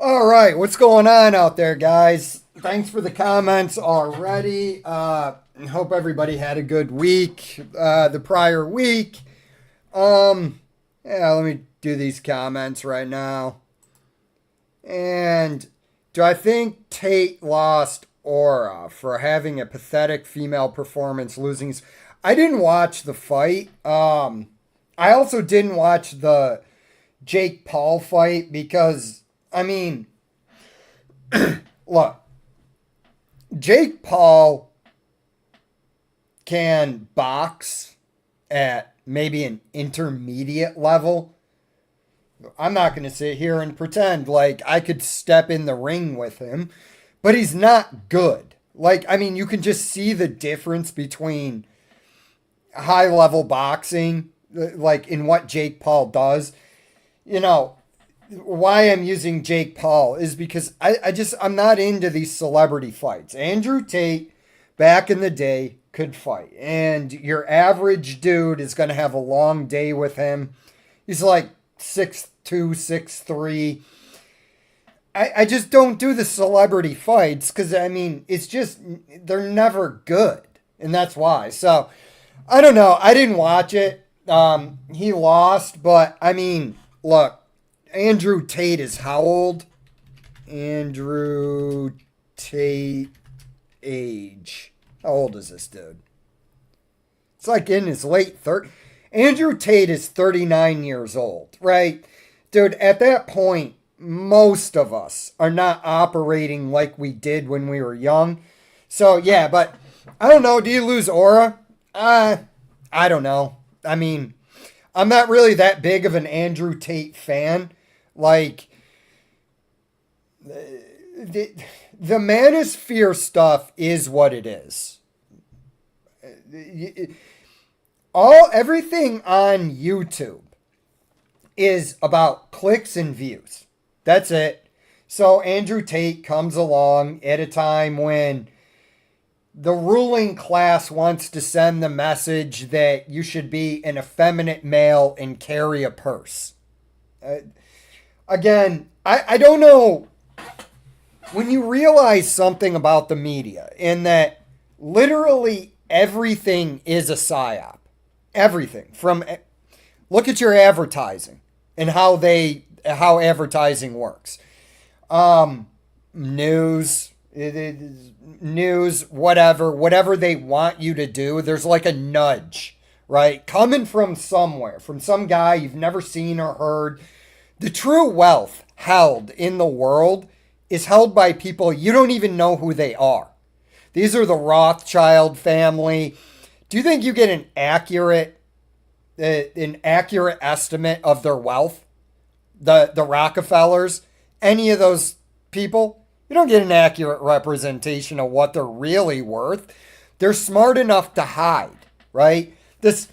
All right, what's going on out there, guys? Thanks for the comments already. Hope everybody had a good week. The prior week. Yeah, let me do these comments right now. And do I think Tate lost aura for having a pathetic female performance, losing? I didn't watch the fight. I also didn't watch the Jake Paul fight because I mean, look, Jake Paul can box at maybe an intermediate level. I'm not going to sit here and pretend like I could step in the ring with him, but he's not good. Like, I mean, you can just see the difference between high level boxing, like in what Jake Paul does. You know, why I'm using Jake Paul is because I'm not into these celebrity fights. Andrew Tate back in the day could fight, and your average dude is going to have a long day with him. He's like 6'2", 6'3". I just don't do the celebrity fights because I mean it's just they're never good, and that's why. So I don't know. I didn't watch it. He lost, but I mean, look. Andrew Tate is how old? Andrew Tate age. How old is this dude? It's like in his late 30s. Andrew Tate is 39 years old, right? Dude, at that point, most of us are not operating like we did when we were young. So, yeah, but I don't know. Do you lose aura? I don't know. I mean, I'm not really that big of an Andrew Tate fan. Like, the manosphere stuff is what it is. Everything on YouTube is about clicks and views. That's it. So Andrew Tate comes along at a time when the ruling class wants to send the message that you should be an effeminate male and carry a purse. Again, I don't know. When you realize something about the media, in that literally everything is a psyop. Everything. Look at your advertising and how advertising works. News, whatever they want you to do, there's like a nudge, right? Coming from somewhere, from some guy you've never seen or heard. The true wealth held in the world is held by people you don't even know who they are. These are the Rothschild family. Do you think you get an accurate estimate of their wealth? The Rockefellers, any of those people? You don't get an accurate representation of what they're really worth. They're smart enough to hide, right? This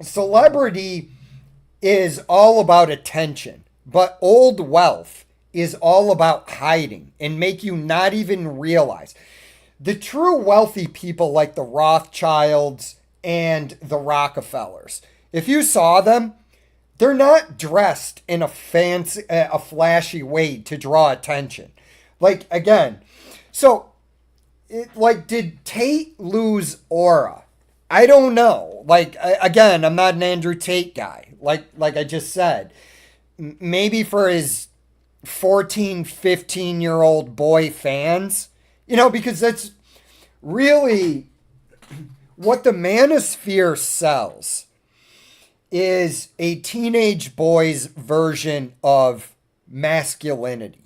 celebrity is all about attention, but old wealth is all about hiding and make you not even realize. The true wealthy people like the Rothschilds and the Rockefellers, if you saw them, they're not dressed in a flashy way to draw attention. Like, again, so, did Tate lose aura? I don't know. Like, again, I'm not an Andrew Tate guy. Like I just said, maybe for his 14, 15-year-old boy fans, because that's really what the manosphere sells is a teenage boy's version of masculinity.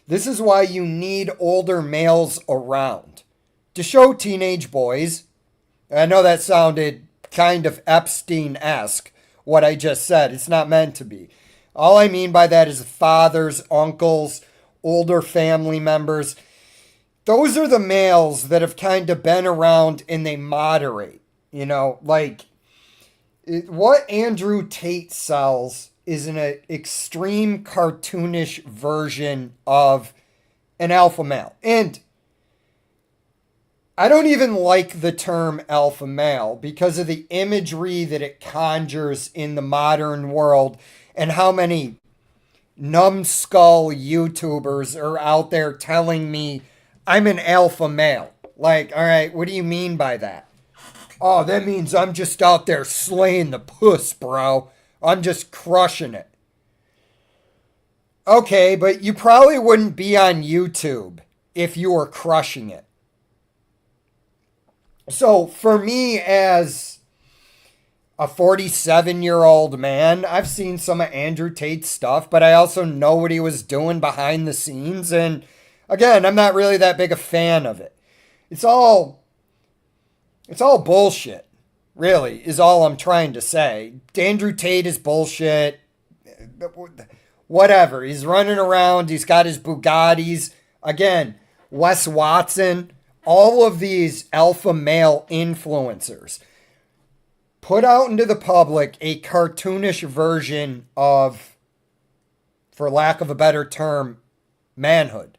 This is why you need older males around to show teenage boys. I know that sounded kind of Epstein-esque, what I just said. It's not meant to be. All I mean by that is fathers, uncles, older family members. Those are the males that have kind of been around and they moderate. What Andrew Tate sells is an extreme cartoonish version of an alpha male. And I don't even like the term alpha male because of the imagery that it conjures in the modern world and how many numbskull YouTubers are out there telling me I'm an alpha male. Like, all right, what do you mean by that? Oh, that means I'm just out there slaying the puss, bro. I'm just crushing it. Okay, but you probably wouldn't be on YouTube if you were crushing it. So for me, as a 47-year-old man, I've seen some of Andrew Tate's stuff, but I also know what he was doing behind the scenes. And again, I'm not really that big a fan of it. It's all bullshit, really, is all I'm trying to say. Andrew Tate is bullshit. Whatever. He's running around. He's got his Bugattis. Again, Wes Watson, all of these alpha male influencers put out into the public a cartoonish version of, for lack of a better term, manhood.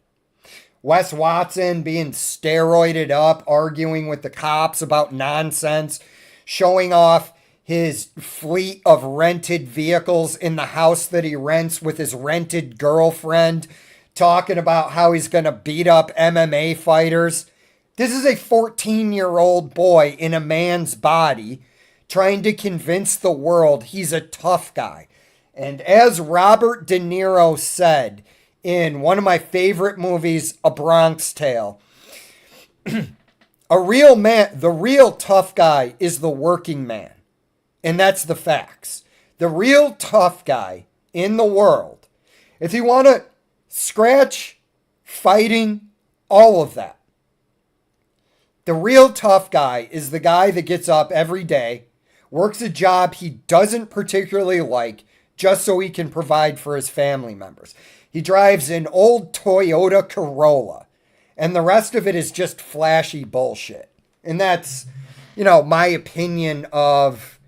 Wes Watson being steroided up, arguing with the cops about nonsense, showing off his fleet of rented vehicles in the house that he rents with his rented girlfriend, talking about how he's going to beat up MMA fighters. This is a 14-year-old boy in a man's body trying to convince the world he's a tough guy. And as Robert De Niro said in one of my favorite movies, A Bronx Tale, a real man, the real tough guy is the working man. And that's the facts. The real tough guy in the world, if you want to scratch, fighting, all of that, the real tough guy is the guy that gets up every day, works a job he doesn't particularly like, just so he can provide for his family members. He drives an old Toyota Corolla, and the rest of it is just flashy bullshit. And that's, my opinion of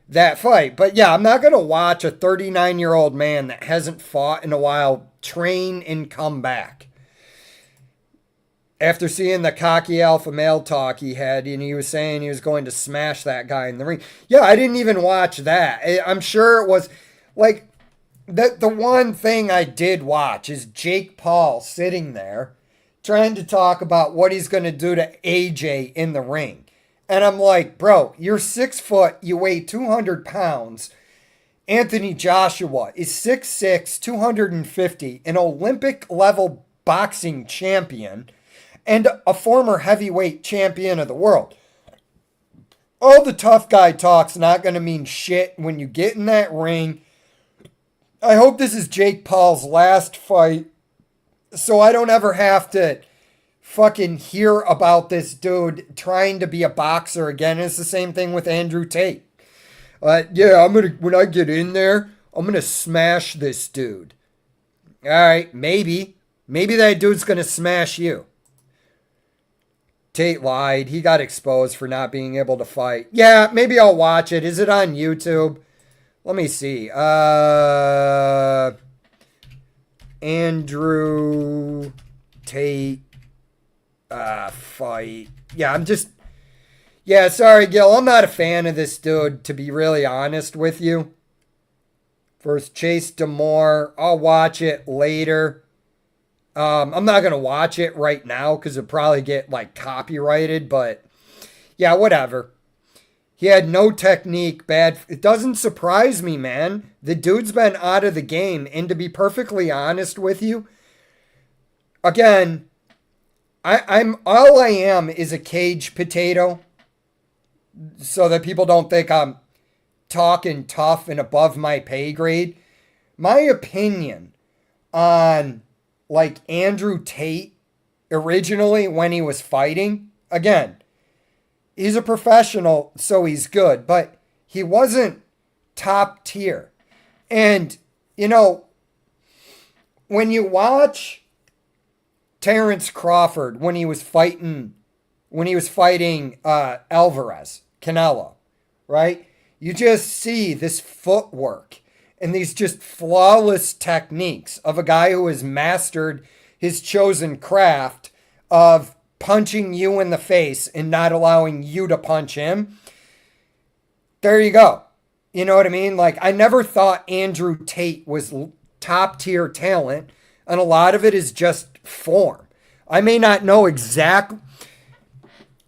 that fight. But yeah, I'm not going to watch a 39-year-old man that hasn't fought in a while train and come back. After seeing the cocky alpha male talk he had, and he was saying he was going to smash that guy in the ring. Yeah, I didn't even watch that. I'm sure it was like the one thing I did watch is Jake Paul sitting there trying to talk about what he's going to do to AJ in the ring. And I'm like, bro, you're 6 foot, you weigh 200 pounds. Anthony Joshua is 6'6", 250, an Olympic level boxing champion, and a former heavyweight champion of the world. All the tough guy talk's not going to mean shit when you get in that ring. I hope this is Jake Paul's last fight, so I don't ever have to fucking hear about this dude trying to be a boxer again. It's the same thing with Andrew Tate. Yeah, when I get in there, I'm gonna smash this dude. All right, maybe that dude's gonna smash you. Tate lied. He got exposed for not being able to fight. Yeah, maybe I'll watch it. Is it on YouTube? Let me see. Andrew Tate fight. Yeah, sorry, Gil. I'm not a fan of this dude, to be really honest with you. First, Chase Demore. I'll watch it later. I'm not going to watch it right now because it'll probably get copyrighted, but yeah, whatever. He had no technique, bad. It doesn't surprise me, man. The dude's been out of the game, and to be perfectly honest with you, again, all I am is a cage potato, so that people don't think I'm talking tough and above my pay grade. My opinion on Andrew Tate originally when he was fighting, again, he's a professional, so he's good, but he wasn't top tier. And, when you watch Terrence Crawford when he was fighting Alvarez, Canelo, right? You just see this footwork and these just flawless techniques of a guy who has mastered his chosen craft of punching you in the face and not allowing you to punch him. There you go. You know what I mean? I never thought Andrew Tate was top tier talent, and a lot of it is just form. I may not know exact.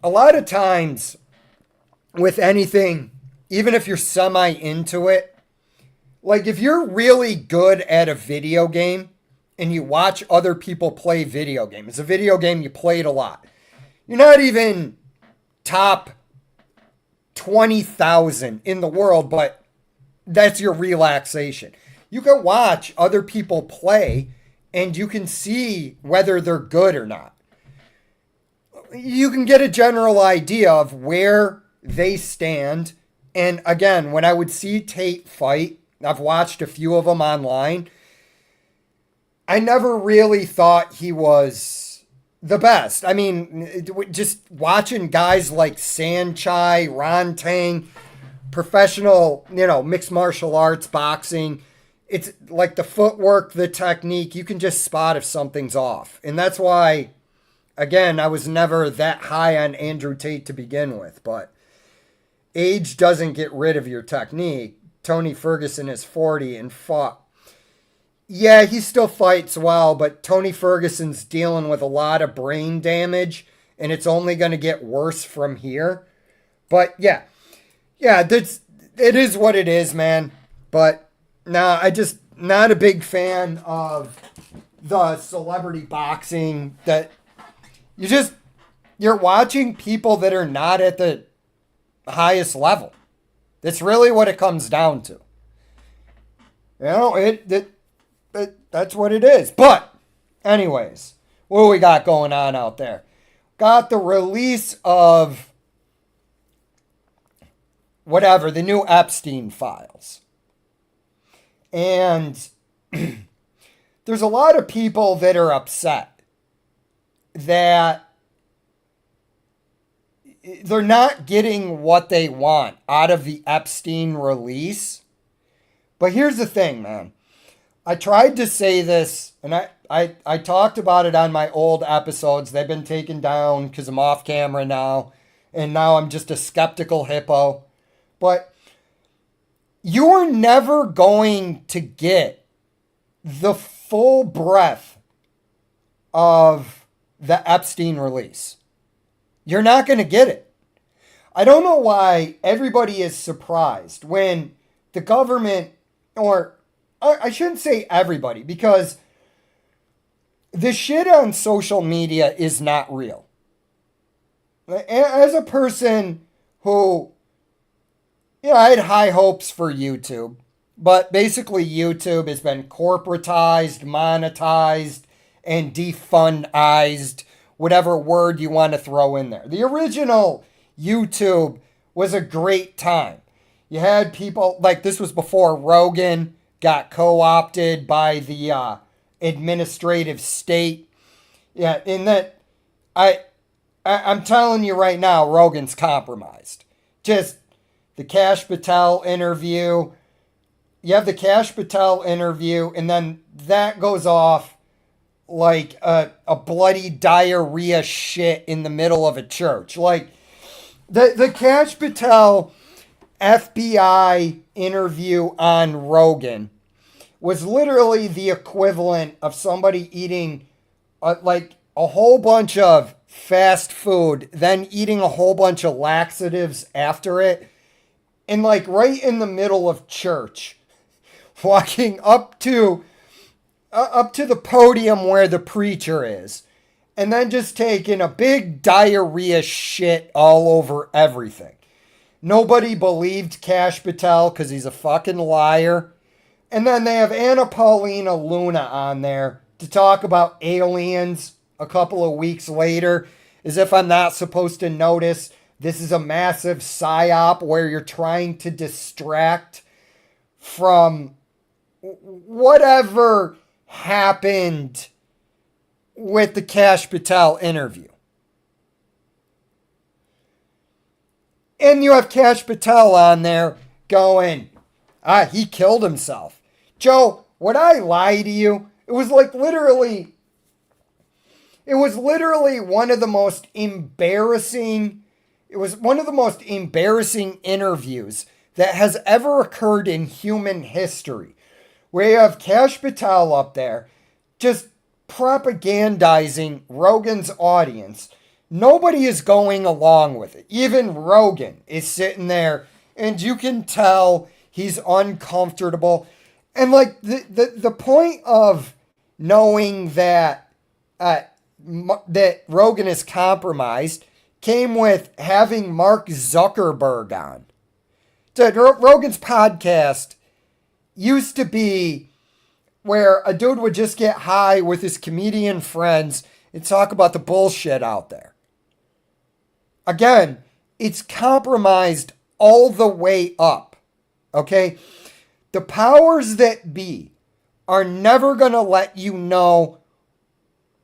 A lot of times with anything, even if you're semi into it, like if you're really good at a video game and you watch other people play video game, it's a video game you played a lot. You're not even top 20,000 in the world, but that's your relaxation. You can watch other people play and you can see whether they're good or not. You can get a general idea of where they stand. And again, when I would see Tate fight, I've watched a few of them online, I never really thought he was the best. I mean, just watching guys like Sanchai, Ron Tang, professional, mixed martial arts, boxing, it's like the footwork, the technique, you can just spot if something's off. And that's why, again, I was never that high on Andrew Tate to begin with, but age doesn't get rid of your technique. Tony Ferguson is 40 and fought. Yeah, he still fights well, but Tony Ferguson's dealing with a lot of brain damage, and it's only going to get worse from here. But yeah, it is what it is, man. But no, I just not a big fan of the celebrity boxing that you're watching people that are not at the highest level. That's really what it comes down to. That's what it is. But anyways, what do we got going on out there? Got the release of whatever, the new Epstein files. And there's a lot of people that are upset that they're not getting what they want out of the Epstein release. But here's the thing, man. I tried to say this, and I talked about it on my old episodes. They've been taken down because I'm off camera now, and now I'm just a skeptical hippo. But you're never going to get the full breadth of the Epstein release. You're not going to get it. I don't know why everybody is surprised when the government, or I shouldn't say everybody, because the shit on social media is not real. As a person who, I had high hopes for YouTube, but basically YouTube has been corporatized, monetized, and defundized, whatever word you want to throw in there. The original YouTube was a great time. You had people, like this was before Rogan got co-opted by the administrative state. Yeah, in that, I'm telling you right now, Rogan's compromised. Just the Kash Patel interview. You have the Kash Patel interview, and then that goes off like a bloody diarrhea shit in the middle of a church. Like the Kash Patel FBI interview on Rogan was literally the equivalent of somebody eating like a whole bunch of fast food, then eating a whole bunch of laxatives after it, and like right in the middle of church, walking up to the podium where the preacher is, and then just taking a big diarrhea shit all over everything. Nobody believed Kash Patel because he's a fucking liar. And then they have Anna Paulina Luna on there to talk about aliens a couple of weeks later, as if I'm not supposed to notice this is a massive psyop where you're trying to distract from whatever happened with the Kash Patel interview. And you have Kash Patel on there going, he killed himself. Joe, would I lie to you? It was literally one of the most embarrassing, interviews that has ever occurred in human history, where you have Cash Patel up there just propagandizing Rogan's audience. Nobody is going along with it. Even Rogan is sitting there, and you can tell he's uncomfortable. And like the point of knowing that that Rogan is compromised came with having Mark Zuckerberg on. So Rogan's podcast used to be where a dude would just get high with his comedian friends and talk about the bullshit out there. Again, it's compromised all the way up. Okay? The powers that be are never going to let you know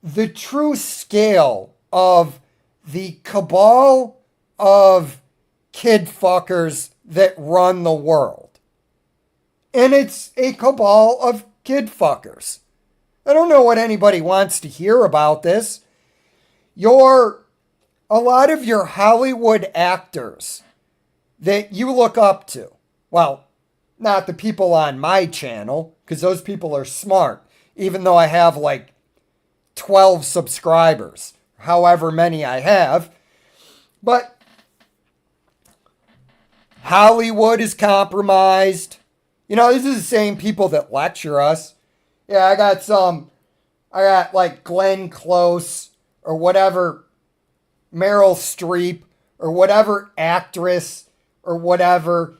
the true scale of the cabal of kid fuckers that run the world. And it's a cabal of kid fuckers. I don't know what anybody wants to hear about this. A lot of your Hollywood actors that you look up to, well, not the people on my channel, because those people are smart, even though I have like 12 subscribers, however many I have. But Hollywood is compromised. You know, this is the same people that lecture us. Yeah, I got like Glenn Close or whatever, Meryl Streep or whatever actress or whatever,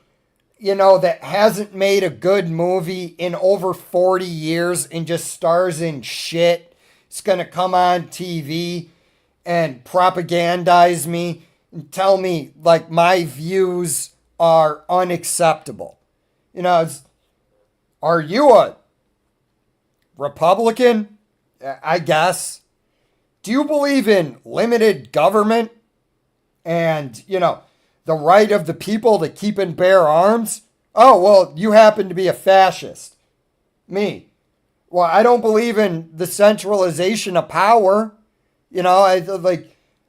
you know, that hasn't made a good movie in over 40 years and just stars in shit. It's going to come on TV and propagandize me and tell me like my views are unacceptable. You know, are you a Republican? I guess. Do you believe in limited government and, you know, the right of the people to keep and bear arms? Oh, well, you happen to be a fascist. Me. Well, I don't believe in the centralization of power. You know,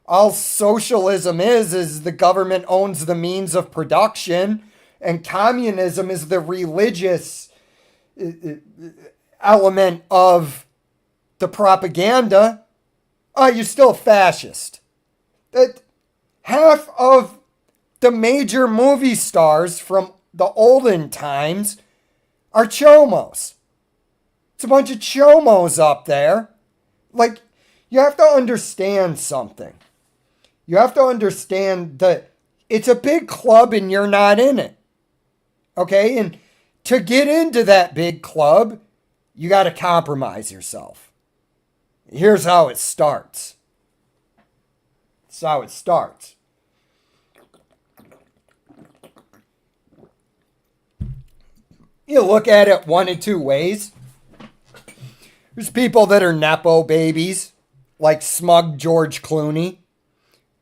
all socialism is the government owns the means of production, and communism is the religious element of the propaganda. Oh, you're still a fascist. That half of the major movie stars from the olden times are chomos. It's a bunch of chomos up there. Like, you have to understand something. You have to understand that it's a big club and you're not in it. Okay? And to get into that big club, you got to compromise yourself. Here's how it starts. That's how it starts. You look at it one of two ways. There's people that are Nepo babies, like Smug George Clooney,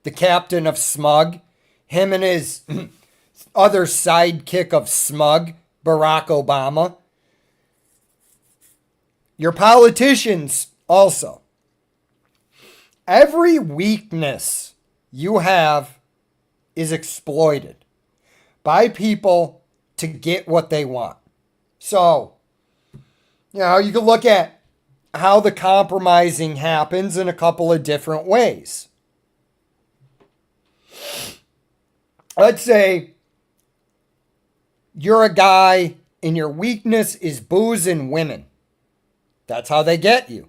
the captain of Smug, him and his other sidekick of Smug, Barack Obama. Your politicians also. Every weakness you have is exploited by people to get what they want. So, you know, you can look at how the compromising happens in a couple of different ways. Let's say you're a guy and your weakness is booze and women. That's how they get you.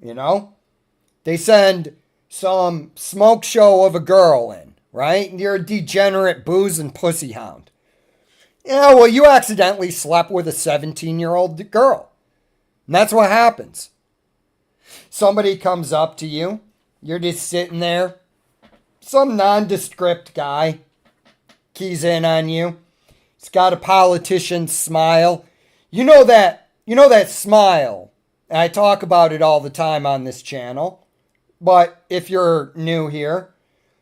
You know? They send some smoke show of a girl in, right? And you're a degenerate booze and pussy hound. Yeah, well, you accidentally slept with a 17-year-old girl. And that's what happens. Somebody comes up to you. You're just sitting there. Some nondescript guy keys in on you. He's got a politician's smile. You know that smile. I talk about it all the time on this channel. But if you're new here,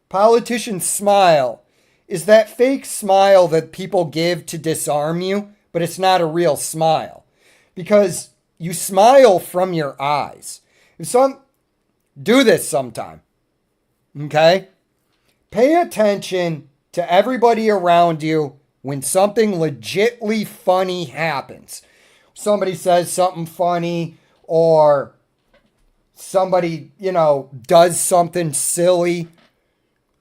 politician's smile is that fake smile that people give to disarm you, but it's not a real smile. Because you smile from your eyes. Do this sometime. Okay? Pay attention to everybody around you when something legitly funny happens. somebody says something funny or somebody, does something silly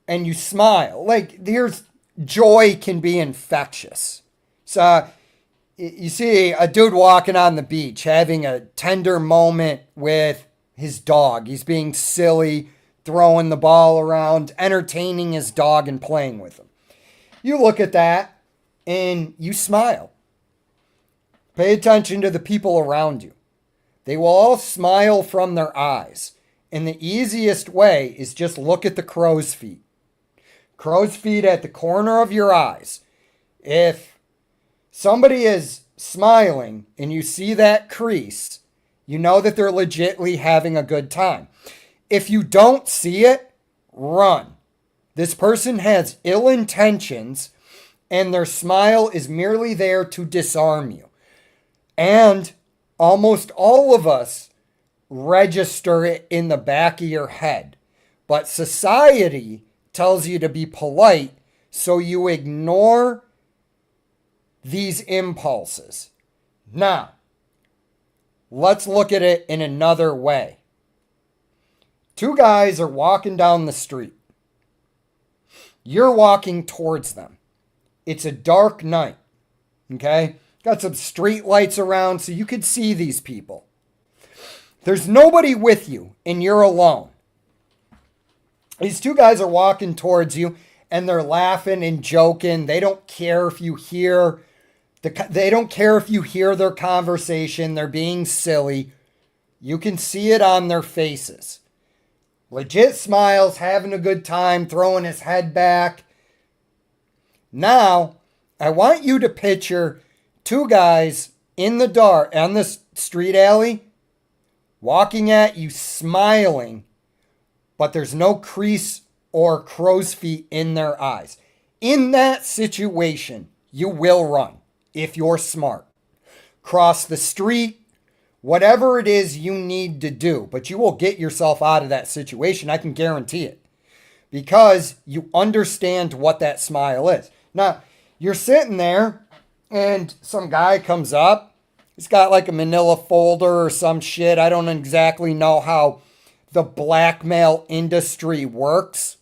and you smile. Like, here's joy can be infectious. So you see a dude walking on the beach having a tender moment with his dog. He's being silly, throwing the ball around, entertaining his dog and playing with him. You look at that and you smile. Pay attention to the people around you. They will all smile from their eyes. And the easiest way is just look at the crow's feet. Crow's feet at the corner of your eyes. If somebody is smiling and you see that crease, you know that they're legitimately having a good time. If you don't see it, run. This person has ill intentions and their smile is merely there to disarm you. And almost all of us register it in the back of your head. But society tells you to be polite, so you ignore these impulses. Now, let's look at it in another way. Two guys are walking down the street. You're walking towards them. It's a dark night, okay? Got some street lights around so you could see these people. There's nobody with you and you're alone. These two guys are walking towards you and they're laughing and joking. They don't care if you hear their conversation. They're being silly. You can see it on their faces. Legit smiles, having a good time, throwing his head back. Now, I want you to picture two guys in the dark on this street alley walking at you smiling, but there's no crease or crow's feet in their eyes. In that situation, you will run if you're smart. Cross the street, whatever it is you need to do, but you will get yourself out of that situation. I can guarantee it because you understand what that smile is. Now, you're sitting there and some guy comes up. He's got like a manila folder or some shit. I don't exactly know how the blackmail industry works.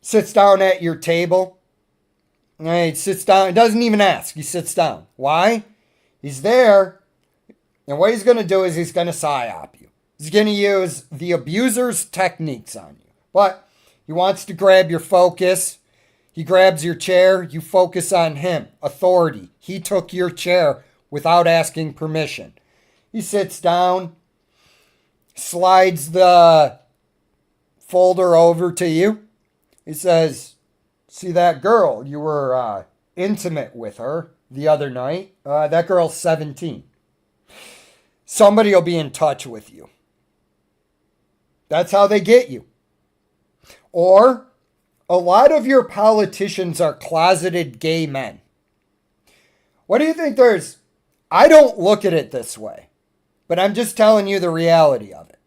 Sits down at your table. He sits down. He doesn't even ask. He sits down. Why? He's there. And what he's going to do is he's going to psyop you. He's going to use the abuser's techniques on you. But he wants to grab your focus. He grabs your chair. You focus on him. Authority. He took your chair without asking permission. He sits down, slides the folder over to you. He says, "See that girl? You were intimate with her the other night. That girl's 17. Somebody will be in touch with you." That's how they get you. Or a lot of your politicians are closeted gay men. What do you think there's? I don't look at it this way, but I'm just telling you the reality of it.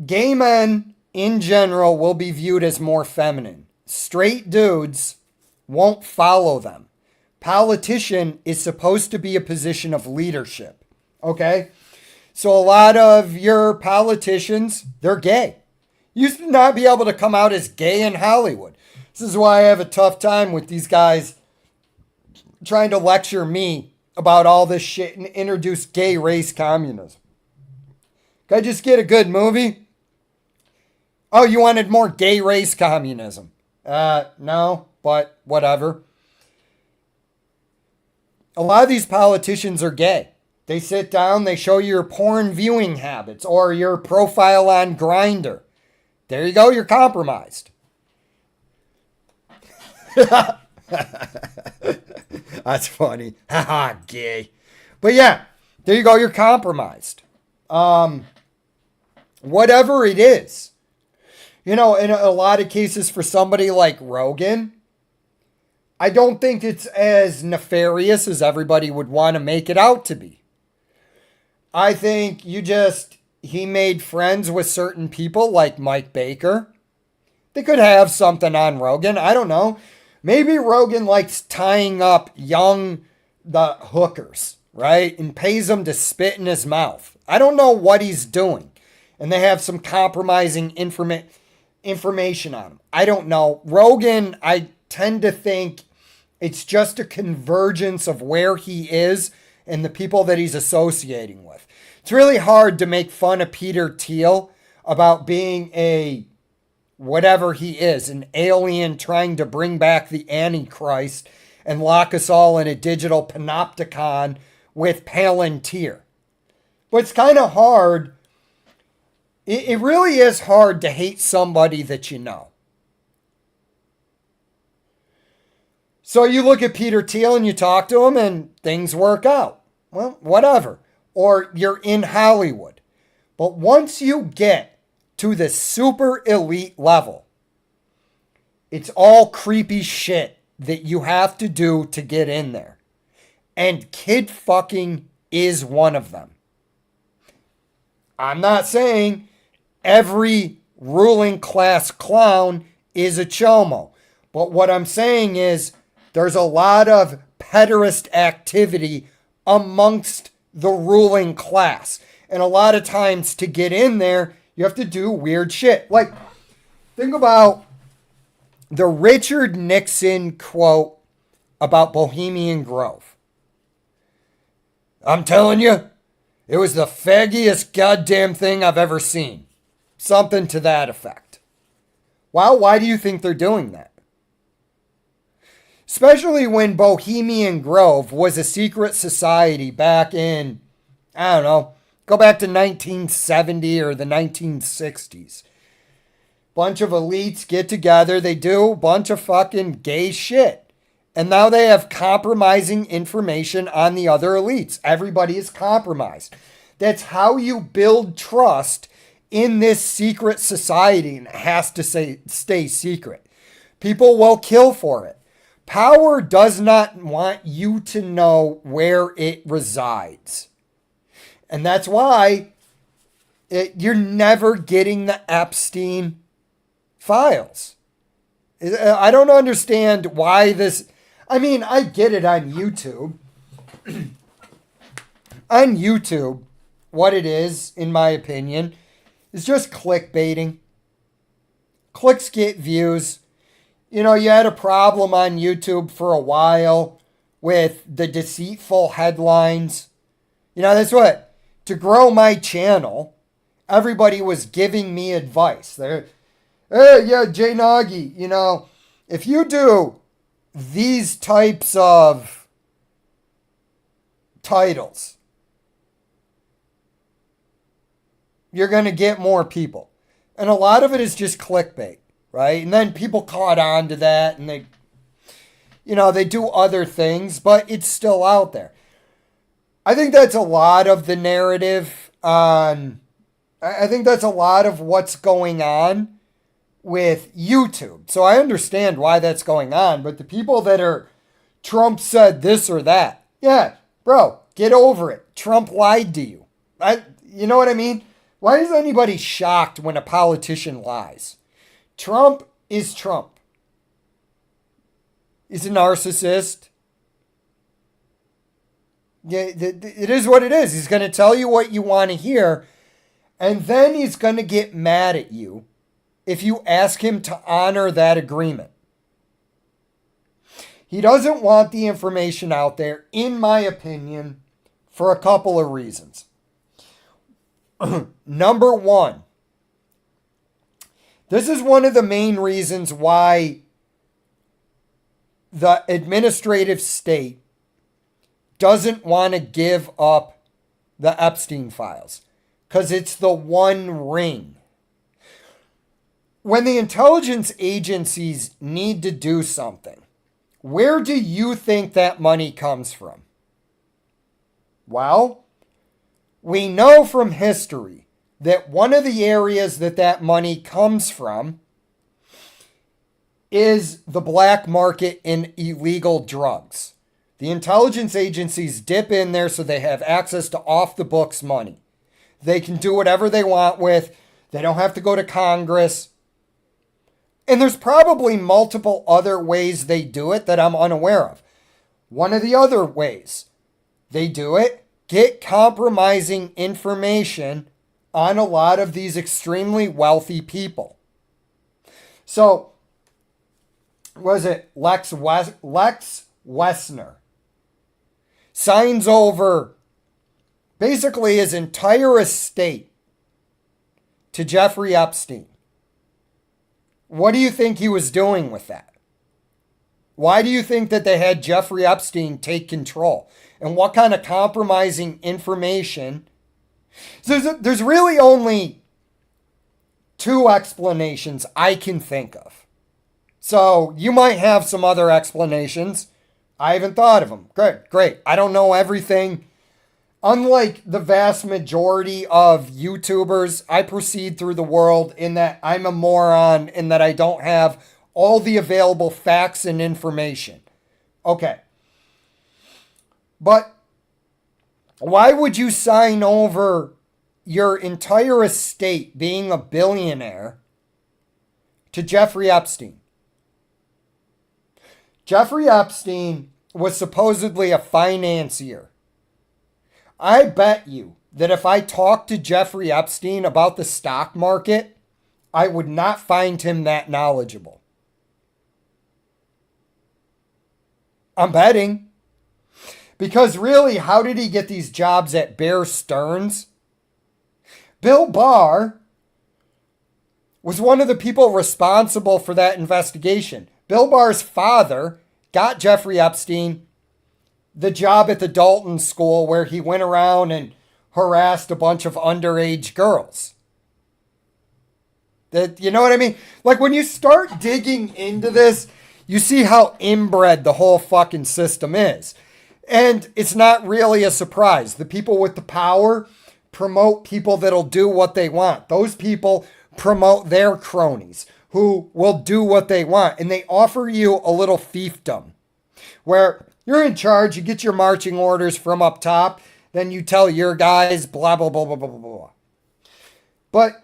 Gay men in general will be viewed as more feminine. Straight dudes won't follow them. Politician is supposed to be a position of leadership. Okay? So a lot of your politicians, they're gay. You used to not be able to come out as gay in Hollywood. This is why I have a tough time with these guys trying to lecture me about all this shit and introduce gay race communism. Could I just get a good movie? Oh, you wanted more gay race communism? No, but whatever. A lot of these politicians are gay. They sit down, they show you your porn viewing habits or your profile on Grindr. There you go, you're compromised. That's funny. Haha, gay. But yeah, there you go, you're compromised. Whatever it is. You know, in a lot of cases for somebody like Rogan, I don't think it's as nefarious as everybody would want to make it out to be. I think he made friends with certain people like Mike Baker. They could have something on Rogan. I don't know. Maybe Rogan likes tying up the hookers, right? And pays them to spit in his mouth. I don't know what he's doing. And they have some compromising information on him. I don't know. Rogan, I tend to think it's just a convergence of where he is and the people that he's associating with. It's really hard to make fun of Peter Thiel about being a whatever he is, an alien trying to bring back the Antichrist and lock us all in a digital panopticon with Palantir. But it's kind of hard. It really is hard to hate somebody that you know. So you look at Peter Thiel and you talk to him and things work out. Well, whatever. Or you're in Hollywood. But once you get to the super elite level, it's all creepy shit that you have to do to get in there. And kid fucking is one of them. I'm not saying every ruling class clown is a chomo. But what I'm saying is there's a lot of pederast activity amongst the ruling class. And a lot of times to get in there, you have to do weird shit. Like, think about the Richard Nixon quote about Bohemian Grove. I'm telling you, it was the faggiest goddamn thing I've ever seen. Something to that effect. Well, why do you think they're doing that? Especially when Bohemian Grove was a secret society back in, I don't know, go back to 1970 or the 1960s. Bunch of elites get together, they do a bunch of fucking gay shit. And now they have compromising information on the other elites. Everybody is compromised. That's how you build trust in this secret society, and it has to stay secret. People will kill for it. Power does not want you to know where it resides. And that's why you're never getting the Epstein files. I don't understand why this... I mean, I get it on YouTube. On YouTube, what it is, in my opinion, is just clickbaiting. Clicks get views. You know, you had a problem on YouTube for a while with the deceitful headlines. You know, that's what, to grow my channel, everybody was giving me advice. They're, hey, yeah, Jay Nagy, you know, if you do these types of titles, you're going to get more people. And a lot of it is just clickbait, right? And then people caught on to that and they, you know, they do other things, but it's still out there. I think that's a lot of the narrative on, I think that's a lot of what's going on with YouTube. So I understand why that's going on, but the people that are, Trump said this or that, yeah, bro, get over it. Trump lied to you. You know what I mean? Why is anybody shocked when a politician lies? Trump is Trump. He's a narcissist. Yeah, it is what it is. He's going to tell you what you want to hear, and then he's going to get mad at you if you ask him to honor that agreement. He doesn't want the information out there, in my opinion, for a couple of reasons. Number one, this is one of the main reasons why the administrative state doesn't want to give up the Epstein files, because it's the one ring. When the intelligence agencies need to do something, where do you think that money comes from? Well, we know from history that one of the areas that money comes from is the black market in illegal drugs. The intelligence agencies dip in there so they have access to off-the-books money. They can do whatever they want with. They don't have to go to Congress. And there's probably multiple other ways they do it that I'm unaware of. One of the other ways they do it, get compromising information on a lot of these extremely wealthy people. So, was it Lex Wessner signs over basically his entire estate to Jeffrey Epstein. What do you think he was doing with that? Why do you think that they had Jeffrey Epstein take control? And what kind of compromising information? So there's really only two explanations I can think of. So you might have some other explanations. I haven't thought of them. Great. I don't know everything. Unlike the vast majority of YouTubers, I proceed through the world in that I'm a moron, in that I don't have all the available facts and information. Okay. But why would you sign over your entire estate, being a billionaire, to Jeffrey Epstein? Jeffrey Epstein was supposedly a financier. I bet you that if I talked to Jeffrey Epstein about the stock market, I would not find him that knowledgeable. I'm betting. Because really, how did he get these jobs at Bear Stearns? Bill Barr was one of the people responsible for that investigation. Bill Barr's father got Jeffrey Epstein the job at the Dalton School, where he went around and harassed a bunch of underage girls. You know what I mean? Like, when you start digging into this, you see how inbred the whole fucking system is. And it's not really a surprise. The people with the power promote people that'll do what they want. Those people promote their cronies who will do what they want. And they offer you a little fiefdom where you're in charge, you get your marching orders from up top, then you tell your guys blah, blah, blah, blah, blah, blah, blah. But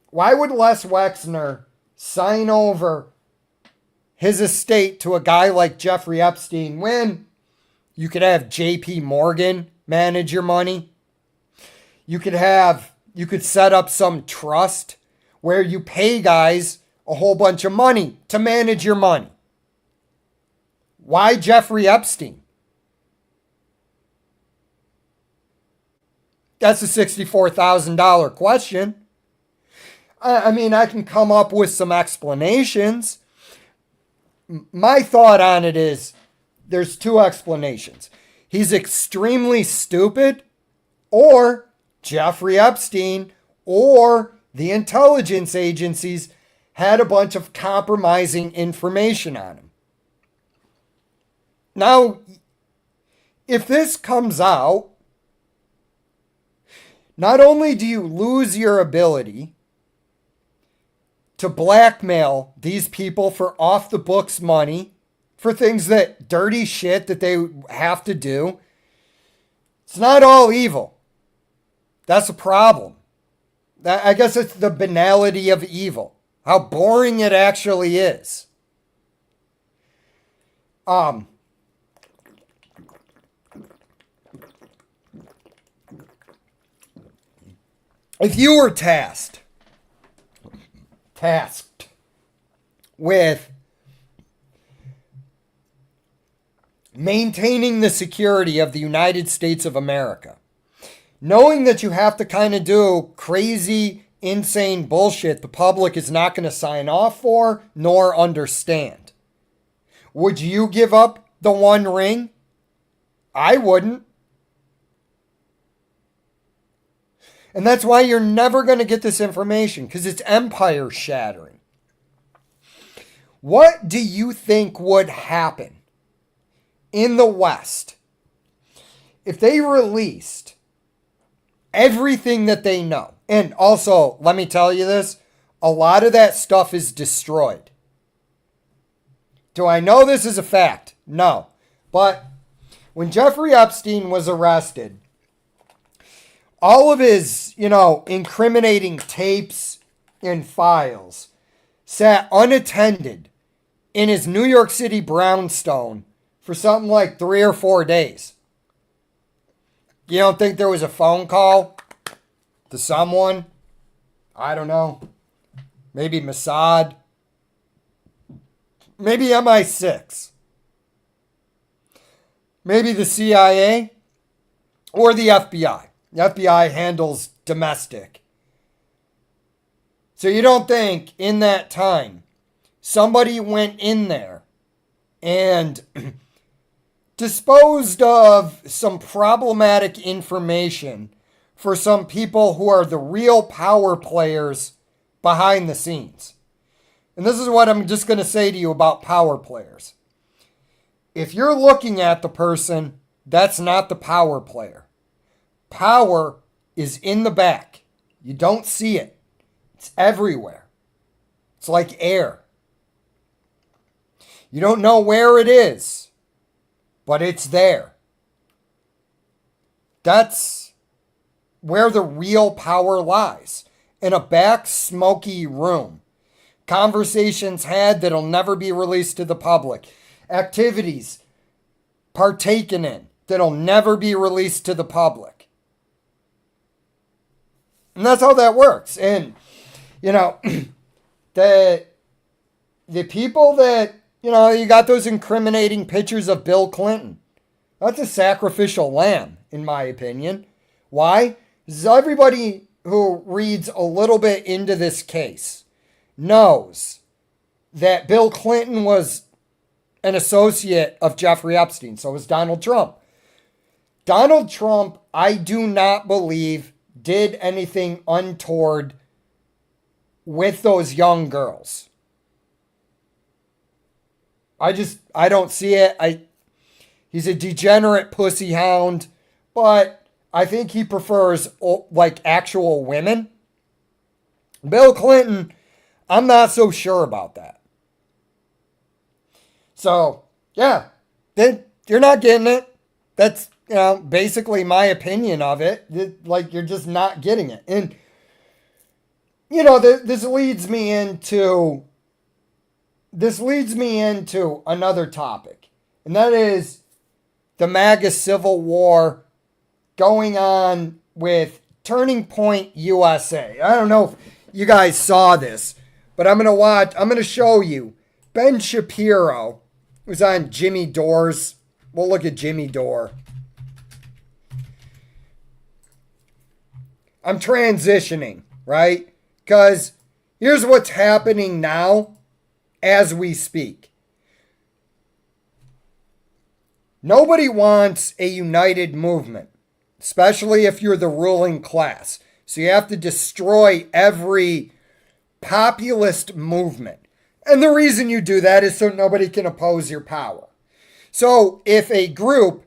why would Les Wexner sign over his estate to a guy like Jeffrey Epstein when you could have JP Morgan manage your money? You could set up some trust where you pay guys a whole bunch of money to manage your money. Why Jeffrey Epstein? That's a $64,000 question. I mean, I can come up with some explanations. My thought on it is there's two explanations. He's extremely stupid, or Jeffrey Epstein or the intelligence agencies had a bunch of compromising information on him. Now, if this comes out, not only do you lose your ability to blackmail these people for off the books money, for things that dirty shit that they have to do, it's not all evil. That's a problem. I guess it's the banality of evil. How boring it actually is. If you were tasked with maintaining the security of the United States of America, knowing that you have to kind of do crazy, insane bullshit the public is not going to sign off for nor understand, would you give up the One Ring? I wouldn't. And that's why you're never going to get this information, because it's empire shattering. What do you think would happen in the West if they released everything that they know? And also, let me tell you this, a lot of that stuff is destroyed. Do I know this is a fact? No. But when Jeffrey Epstein was arrested, all of his, incriminating tapes and files sat unattended in his New York City brownstone for something like 3 or 4 days. You don't think there was a phone call to someone? I don't know. Maybe Mossad. Maybe MI6. Maybe the CIA or the FBI. The FBI handles domestic. So you don't think in that time somebody went in there and disposed of some problematic information for some people who are the real power players behind the scenes? And this is what I'm just going to say to you about power players. If you're looking at the person, that's not the power player. Power is in the back. You don't see it. It's everywhere. It's like air. You don't know where it is, but it's there. That's where the real power lies. In a back, smoky room. Conversations had that'll never be released to the public. Activities partaken in that'll never be released to the public. And that's how that works. And, you know, the people that, you know, you got those incriminating pictures of Bill Clinton. That's a sacrificial lamb, in my opinion. Why? Because everybody who reads a little bit into this case knows that Bill Clinton was an associate of Jeffrey Epstein. So was Donald Trump. Donald Trump, I do not believe, did anything untoward with those young girls. I don't see it. He's a degenerate pussy hound, but I think he prefers like actual women. Bill Clinton, I'm not so sure about that. So, yeah, you're not getting it. That's, you know, basically my opinion of it. Like, you're just not getting it. And, you know, this leads me into another topic. And that is the Maga Civil War going on with Turning Point USA. I don't know if you guys saw this, but I'm going to show you. Ben Shapiro was on Jimmy Dore's. We'll look at Jimmy Dore. I'm transitioning, right? Because here's what's happening now as we speak. Nobody wants a united movement, especially if you're the ruling class. So you have to destroy every populist movement. And the reason you do that is so nobody can oppose your power. So if a group,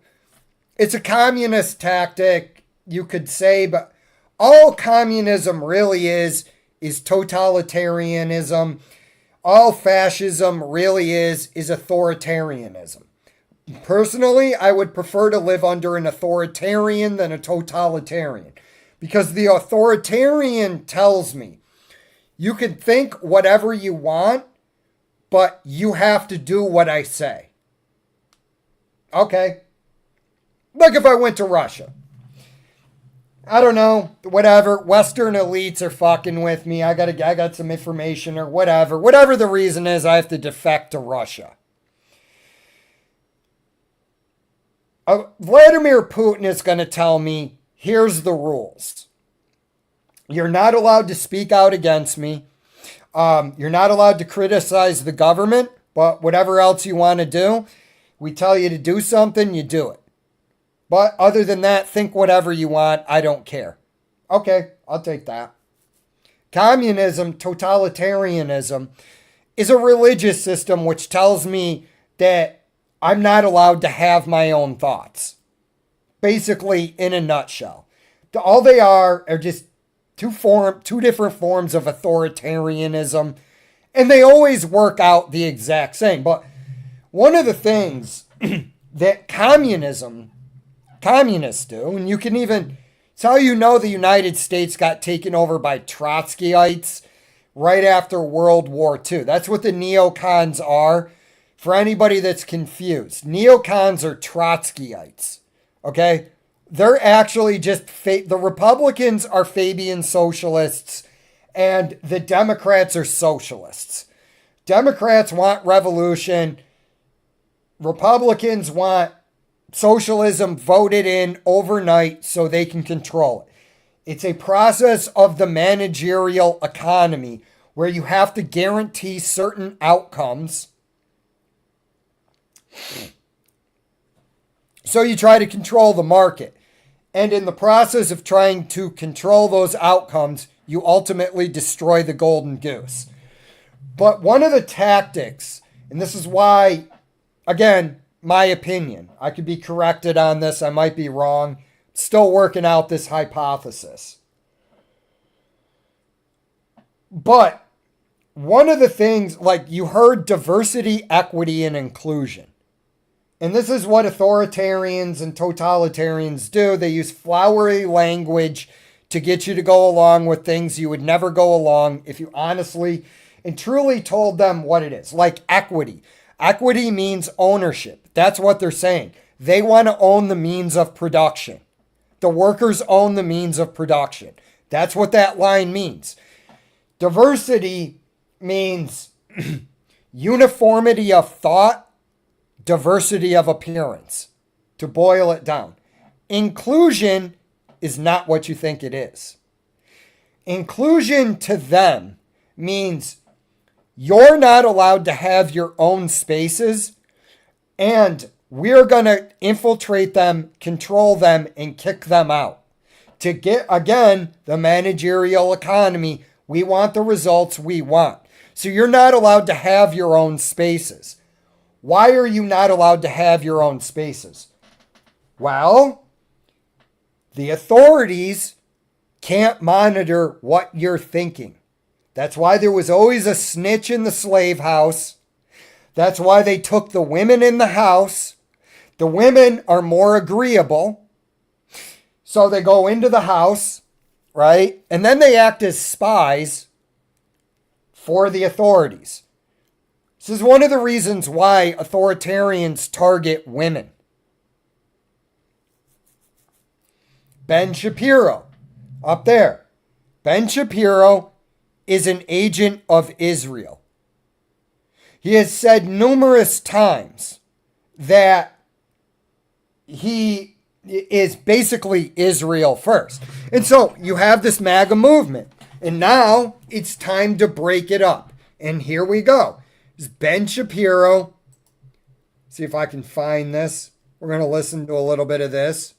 it's a communist tactic, you could say, but all communism really is totalitarianism. All fascism really is authoritarianism. Personally, I would prefer to live under an authoritarian than a totalitarian, because the authoritarian tells me you can think whatever you want, but you have to do what I say. Okay. Like if I went to Russia. I don't know, whatever. Western elites are fucking with me. I got some information or whatever. Whatever the reason is, I have to defect to Russia. Vladimir Putin is going to tell me, here's the rules. You're not allowed to speak out against me. You're not allowed to criticize the government, but whatever else you want to do, we tell you to do something, you do it. But other than that, think whatever you want. I don't care. Okay, I'll take that. Communism, totalitarianism, is a religious system which tells me that I'm not allowed to have my own thoughts. Basically, in a nutshell. All they are just two different forms of authoritarianism, and they always work out the exact same. But one of the things that communists do, and you can even, it's how you know the United States got taken over by Trotskyites, right after World War II. That's what the neocons are. For anybody that's confused, neocons are Trotskyites. Okay? They're actually just the Republicans are Fabian socialists and the Democrats are socialists. Democrats want revolution. Republicans want socialism voted in overnight so they can control it. It's a process of the managerial economy where you have to guarantee certain outcomes. So you try to control the market. And in the process of trying to control those outcomes, you ultimately destroy the golden goose. But one of the tactics, and this is why, again, my opinion, I could be corrected on this, I might be wrong, still working out this hypothesis. But one of the things, like you heard diversity, equity, and inclusion. And this is what authoritarians and totalitarians do. They use flowery language to get you to go along with things you would never go along if you honestly and truly told them what it is. Like equity. Equity means ownership. That's what they're saying. They want to own the means of production. The workers own the means of production. That's what that line means. Diversity means uniformity of thought, diversity of appearance, to boil it down. Inclusion is not what you think it is. Inclusion to them means you're not allowed to have your own spaces, and we're going to infiltrate them, control them, and kick them out. To get, again, the managerial economy, we want the results we want. So you're not allowed to have your own spaces. Why are you not allowed to have your own spaces? Well, the authorities can't monitor what you're thinking. That's why there was always a snitch in the slave house. That's why they took the women in the house. The women are more agreeable. So they go into the house, right? And then they act as spies for the authorities. This is one of the reasons why authoritarians target women. Ben Shapiro, up there. Ben Shapiro is an agent of Israel. He has said numerous times that he is basically Israel first. And so you have this MAGA movement. And now it's time to break it up. And here we go. It's Ben Shapiro. See if I can find this. We're going to listen to a little bit of this.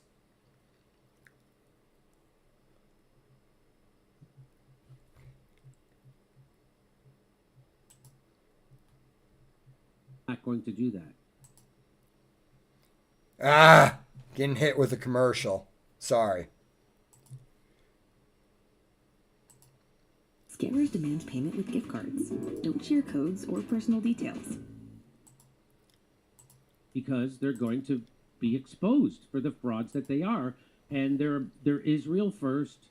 Not going to do that. Getting hit with a commercial. Sorry. Scammers demand payment with gift cards. Don't share codes or personal details. Because they're going to be exposed for the frauds that they are. And they're Israel first.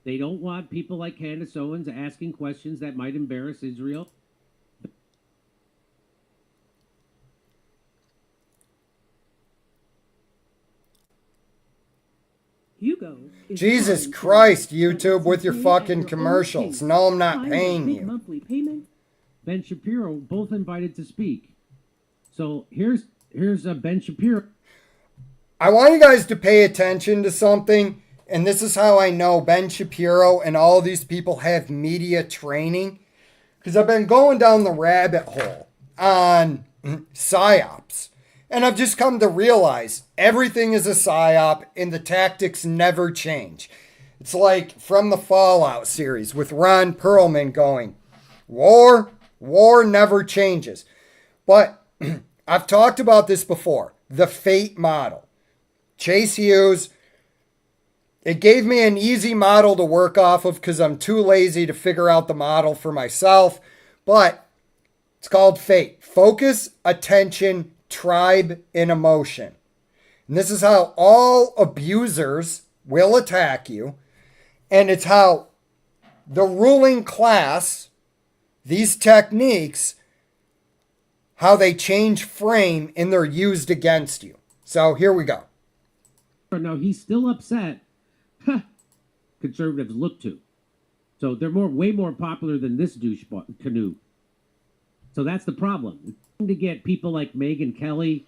They don't want people like Candace Owens asking questions that might embarrass Israel. Jesus Christ, YouTube, with your fucking commercials. No, I'm not paying you. Monthly payment. Ben Shapiro both invited to speak. So here's Ben Shapiro. I want you guys to pay attention to something, and this is how I know Ben Shapiro and all of these people have media training, because I've been going down the rabbit hole on psyops. And I've just come to realize everything is a psyop and the tactics never change. It's like from the Fallout series with Ron Perlman going, war never changes. But I've talked about this before, the fate model. Chase Hughes, it gave me an easy model to work off of because I'm too lazy to figure out the model for myself. But it's called fate. Focus, attention, tribe, and emotion. And this is how all abusers will attack you. And it's how the ruling class these techniques, how they change frame and they're used against you. So here we go. Now he's still upset. Conservatives look to. So they're way more popular than this douche canoe. So that's the problem. To get people like Megyn Kelly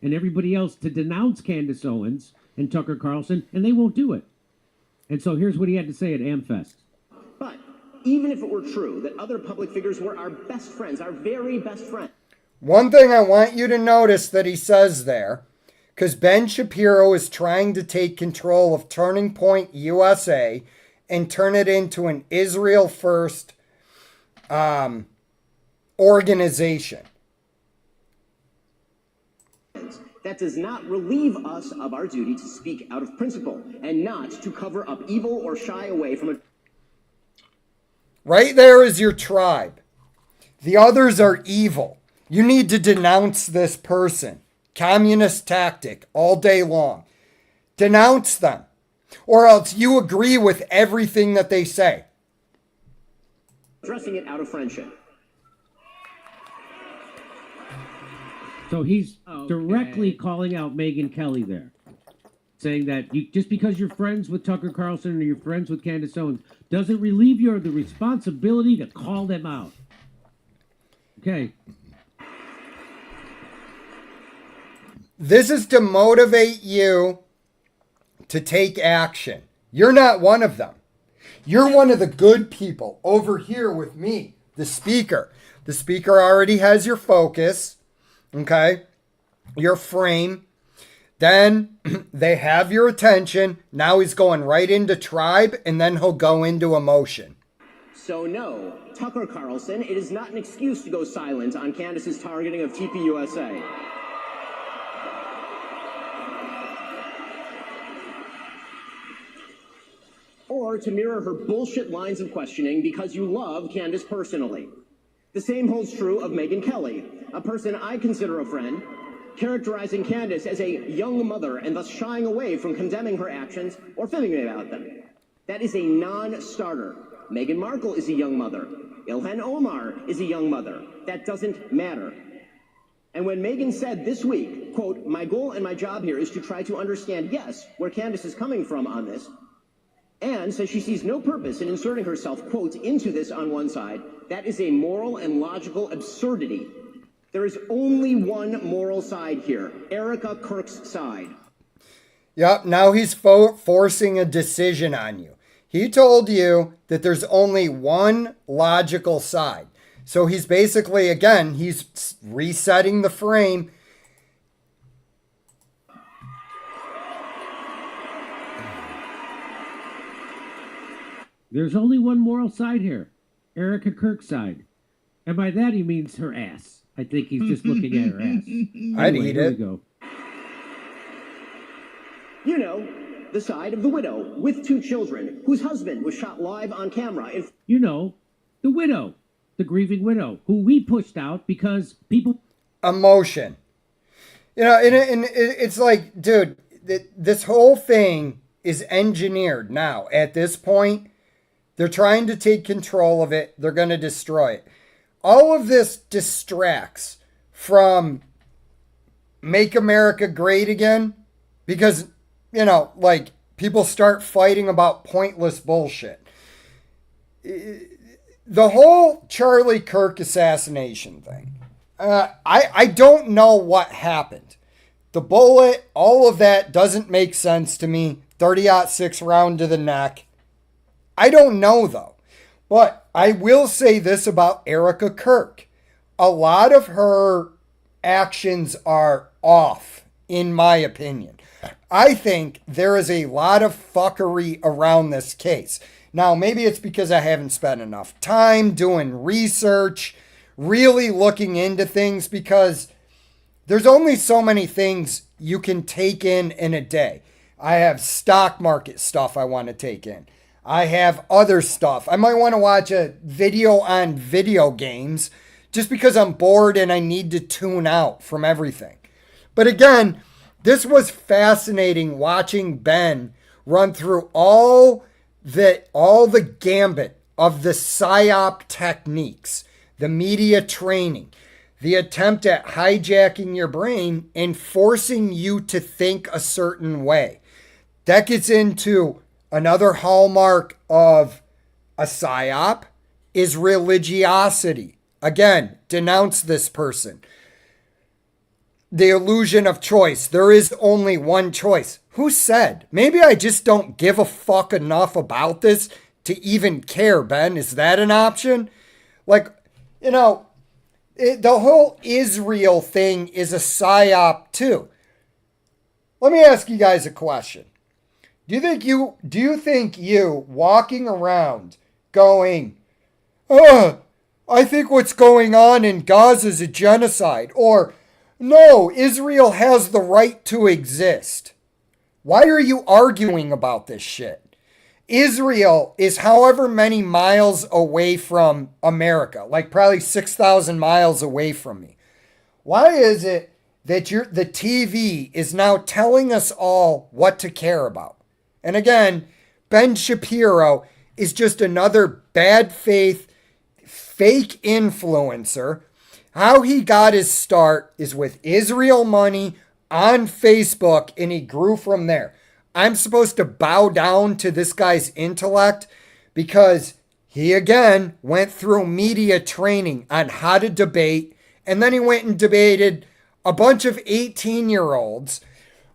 and everybody else to denounce Candace Owens and Tucker Carlson, and they won't do it. And so here's what he had to say at AmFest. But even if it were true that other public figures were our best friends, our very best friends. One thing I want you to notice that he says there, because Ben Shapiro is trying to take control of Turning Point USA and turn it into an Israel first organization. That does not relieve us of our duty to speak out of principle and not to cover up evil or shy away from it. Right there is your tribe. The others are evil. You need to denounce this person. Communist tactic all day long. Denounce them. Or else you agree with everything that they say. Addressing it out of friendship. So he's directly calling out Megyn Kelly there, saying that just because you're friends with Tucker Carlson or you're friends with Candace Owens doesn't relieve you of the responsibility to call them out. Okay. This is to motivate you to take action. You're not one of them. You're one of the good people over here with me, the speaker. The speaker already has your focus. Okay, your frame. Then they have your attention. Now he's going right into tribe, and then he'll go into emotion. So no, Tucker Carlson, it is not an excuse to go silent on Candace's targeting of TPUSA. Or to mirror her bullshit lines of questioning because you love Candace personally. The same holds true of Megyn Kelly, a person I consider a friend, characterizing Candace as a young mother and thus shying away from condemning her actions or fibbing about them. That is a non-starter. Meghan Markle is a young mother. Ilhan Omar is a young mother. That doesn't matter. And when Megyn said this week, quote, "My goal and my job here is to try to understand, yes, where Candace is coming from on this," and says she sees no purpose in inserting herself, quote, into this on one side, that is a moral and logical absurdity. There is only one moral side here, Erica Kirk's side. Yep, now he's forcing a decision on you. He told you that there's only one logical side. So he's basically, again, he's resetting the frame. There's only one moral side here, Erica Kirk's side. And by that he means her ass. I think he's just looking at her ass. I'd Anyway, eat here it. we go. You know, the side of the widow with 2 children whose husband was shot live on camera. You know, the widow, the grieving widow, who we pushed out because people... Emotion. You know, and it's like, dude, this whole thing is engineered now. At this point, they're trying to take control of it. They're going to destroy it. All of this distracts from Make America Great Again because, you know, like, people start fighting about pointless bullshit. The whole Charlie Kirk assassination thing, I don't know what happened. The bullet, all of that doesn't make sense to me. 30-06 round to the neck. I don't know, though. But I will say this about Erica Kirk. A lot of her actions are off, in my opinion. I think there is a lot of fuckery around this case. Now, maybe it's because I haven't spent enough time doing research, really looking into things, because there's only so many things you can take in a day. I have stock market stuff I want to take in. I have other stuff. I might want to watch a video on video games just because I'm bored and I need to tune out from everything. But again, this was fascinating watching Ben run through all the gambit of the PSYOP techniques, the media training, the attempt at hijacking your brain and forcing you to think a certain way. That gets into another hallmark of a PSYOP is religiosity. Again, denounce this person. The illusion of choice. There is only one choice. Who said? Maybe I just don't give a fuck enough about this to even care, Ben. Is that an option? Like, you know, the whole Israel thing is a PSYOP too. Let me ask you guys a question. Do you think you walking around going, I think what's going on in Gaza is a genocide, or no, Israel has the right to exist? Why are you arguing about this shit? Israel is however many miles away from America, like probably 6,000 miles away from me. Why is it that the TV is now telling us all what to care about? And again, Ben Shapiro is just another bad faith, fake influencer. How he got his start is with Israel money on Facebook, and he grew from there. I'm supposed to bow down to this guy's intellect because he, again, went through media training on how to debate, and then he went and debated a bunch of 18-year-olds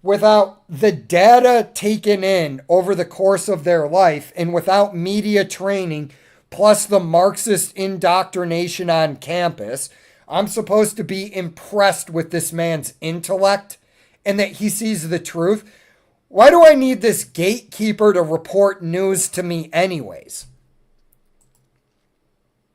without the data taken in over the course of their life and without media training, plus the Marxist indoctrination on campus. I'm supposed to be impressed with this man's intellect and that he sees the truth. Why do I need this gatekeeper to report news to me anyways?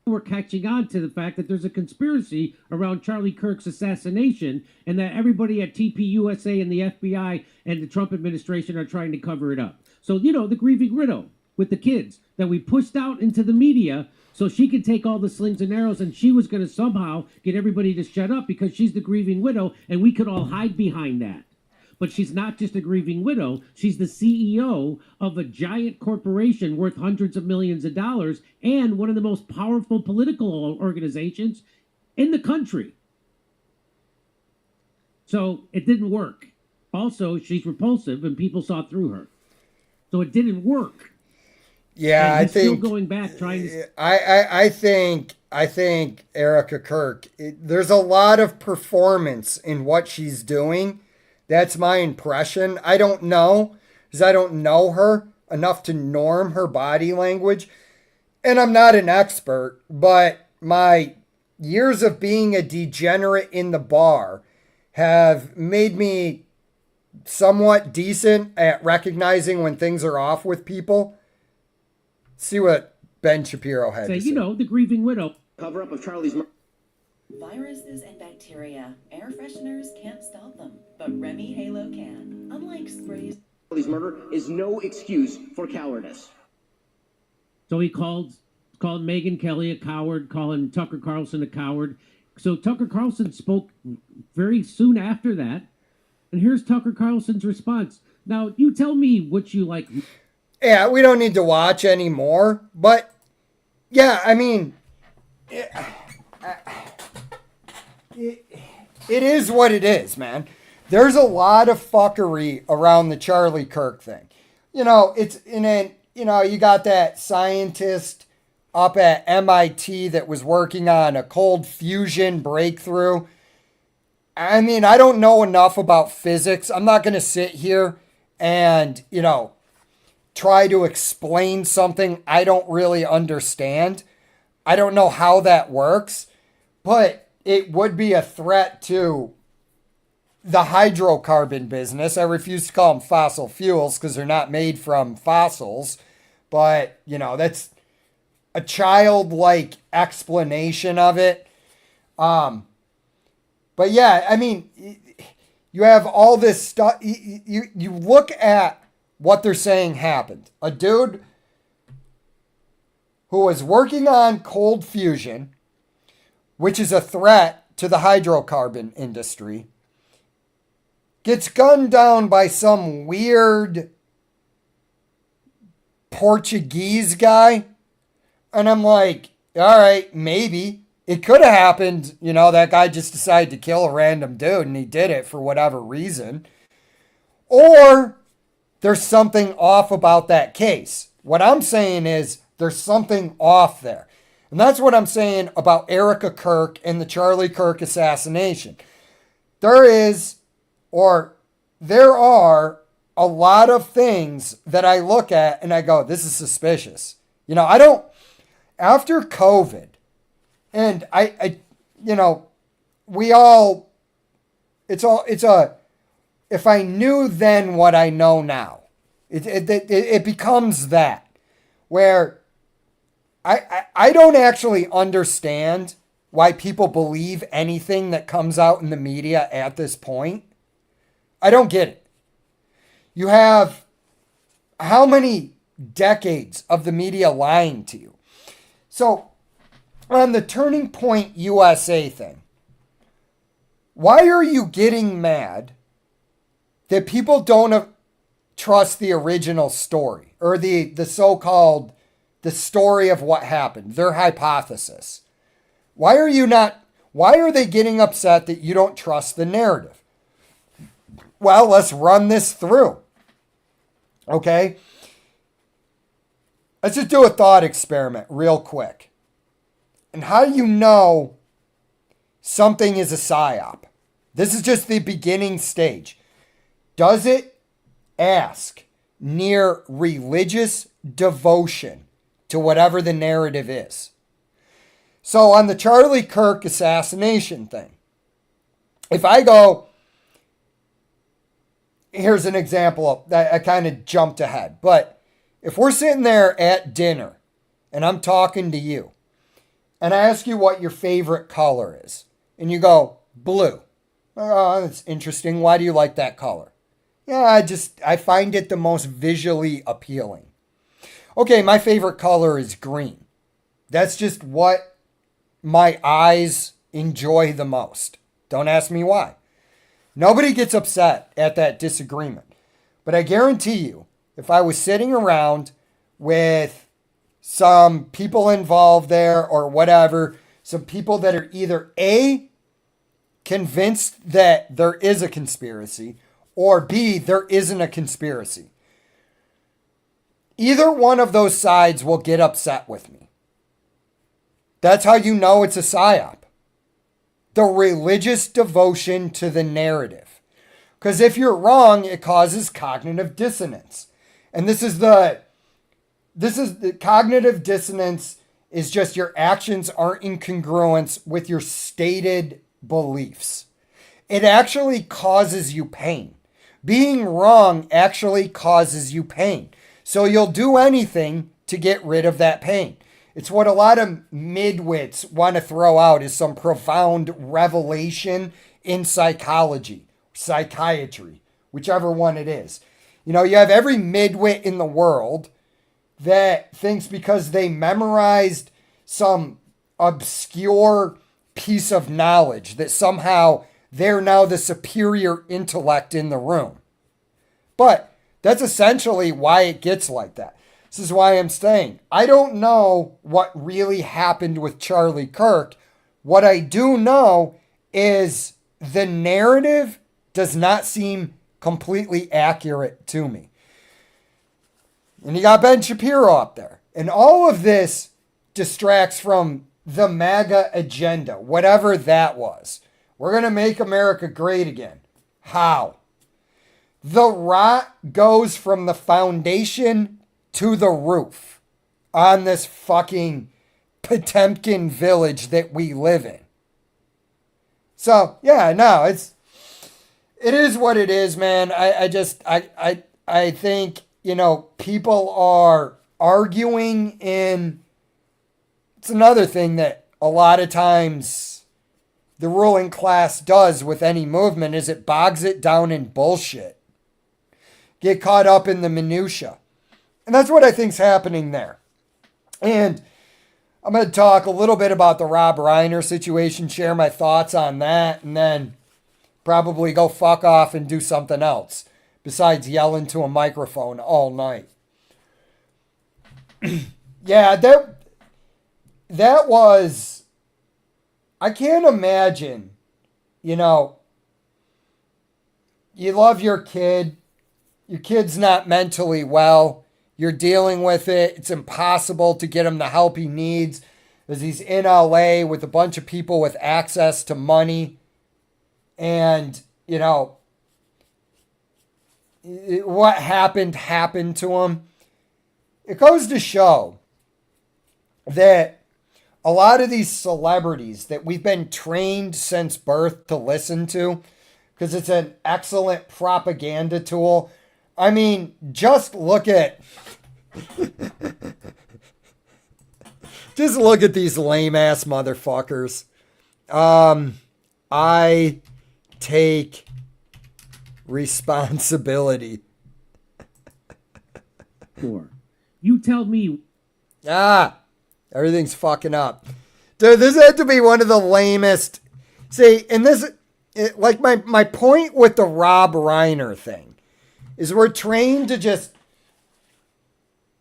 We're catching on to the fact that there's a conspiracy around Charlie Kirk's assassination and that everybody at TPUSA and the FBI and the Trump administration are trying to cover it up. So, you know, the grieving widow with the kids that we pushed out into the media so she could take all the slings and arrows, and she was going to somehow get everybody to shut up because she's the grieving widow and we could all hide behind that. But she's not just a grieving widow. She's the CEO of a giant corporation worth hundreds of millions of dollars and one of the most powerful political organizations in the country. So it didn't work. Also, she's repulsive and people saw through her. So it didn't work. Yeah, and I think still going back trying to. I think Erica Kirk. There's a lot of performance in what she's doing. That's my impression. I don't know, because I don't know her enough to norm her body language. And I'm not an expert, but my years of being a degenerate in the bar have made me somewhat decent at recognizing when things are off with people. See what Ben Shapiro had to say. You know, the grieving widow. Cover up of Charlie's murder. Viruses and bacteria. Air fresheners can't stop them, but Remy Halo can. Unlike sprays. Charlie's murder is no excuse for cowardice. So he called Megyn Kelly a coward, calling Tucker Carlson a coward. So Tucker Carlson spoke very soon after that. And here's Tucker Carlson's response. Now, you tell me what you like. Yeah, we don't need to watch anymore. But, yeah, I mean, it is what it is, man. There's a lot of fuckery around the Charlie Kirk thing. You know, you got that scientist up at MIT that was working on a cold fusion breakthrough. I mean, I don't know enough about physics. I'm not going to sit here and, try to explain something I don't really understand. I don't know how that works, but it would be a threat to the hydrocarbon business. I refuse to call them fossil fuels because they're not made from fossils, but, that's a childlike explanation of it. But yeah, I mean, you have all this stuff. You look at what they're saying happened. A dude who was working on cold fusion, which is a threat to the hydrocarbon industry, gets gunned down by some weird Portuguese guy. And I'm like, all right, maybe. It could have happened, that guy just decided to kill a random dude and he did it for whatever reason. Or there's something off about that case. What I'm saying is there's something off there. And that's what I'm saying about Erica Kirk and the Charlie Kirk assassination. There are a lot of things that I look at and I go, this is suspicious. After COVID, and if I knew then what I know now, it becomes that, where I don't actually understand why people believe anything that comes out in the media at this point. I don't get it. You have how many decades of the media lying to you? So, on the Turning Point USA thing, why are you getting mad that people don't trust the original story, or the so-called the story of what happened, their hypothesis? Why are they getting upset that you don't trust the narrative? Well, let's run this through. Okay? Let's just do a thought experiment real quick. And how do you know something is a psyop? This is just the beginning stage. Does it ask near religious devotion to whatever the narrative is? So on the Charlie Kirk assassination thing, if I go, here's an example that I kind of jumped ahead, but if we're sitting there at dinner and I'm talking to you and I ask you what your favorite color is and you go, blue. Oh, that's interesting. Why do you like that color? Yeah, I find it the most visually appealing. Okay, my favorite color is green. That's just what my eyes enjoy the most. Don't ask me why. Nobody gets upset at that disagreement. But I guarantee you, if I was sitting around with some people involved there or whatever, some people that are either A, convinced that there is a conspiracy, or B, there isn't a conspiracy. Either one of those sides will get upset with me. That's how you know it's a psyop. The religious devotion to the narrative. Because if you're wrong, it causes cognitive dissonance. And this is the cognitive dissonance is just your actions aren't in congruence with your stated beliefs. It actually causes you pain. Being wrong actually causes you pain. So you'll do anything to get rid of that pain. It's what a lot of midwits want to throw out is some profound revelation in psychology, psychiatry, whichever one it is. You have every midwit in the world that thinks because they memorized some obscure piece of knowledge that somehow they're now the superior intellect in the room. But that's essentially why it gets like that. This is why I'm saying I don't know what really happened with Charlie Kirk. What I do know is the narrative does not seem completely accurate to me. And you got Ben Shapiro up there. And all of this distracts from the MAGA agenda, whatever that was. We're going to make America great again. How? The rot goes from the foundation to the roof on this fucking Potemkin village that we live in. So, yeah, no, it is what it is, man. I think, people are arguing in, it's another thing that a lot of times the ruling class does with any movement is it bogs it down in bullshit. Get caught up in the minutia. And that's what I think's happening there. And I'm going to talk a little bit about the Rob Reiner situation, share my thoughts on that, and then probably go fuck off and do something else besides yell into a microphone all night. Yeah, that was, I can't imagine, you know, you love your kid's not mentally well, you're dealing with it, it's impossible to get him the help he needs because he's in LA with a bunch of people with access to money. And, you know, what happened to him. It goes to show that a lot of these celebrities that we've been trained since birth to listen to, because it's an excellent propaganda tool. I mean, just look at these lame ass motherfuckers. I take responsibility. 4. You tell me. Everything's fucking up. Dude, this had to be one of the lamest. See, and this, like my point with the Rob Reiner thing is we're trained to just,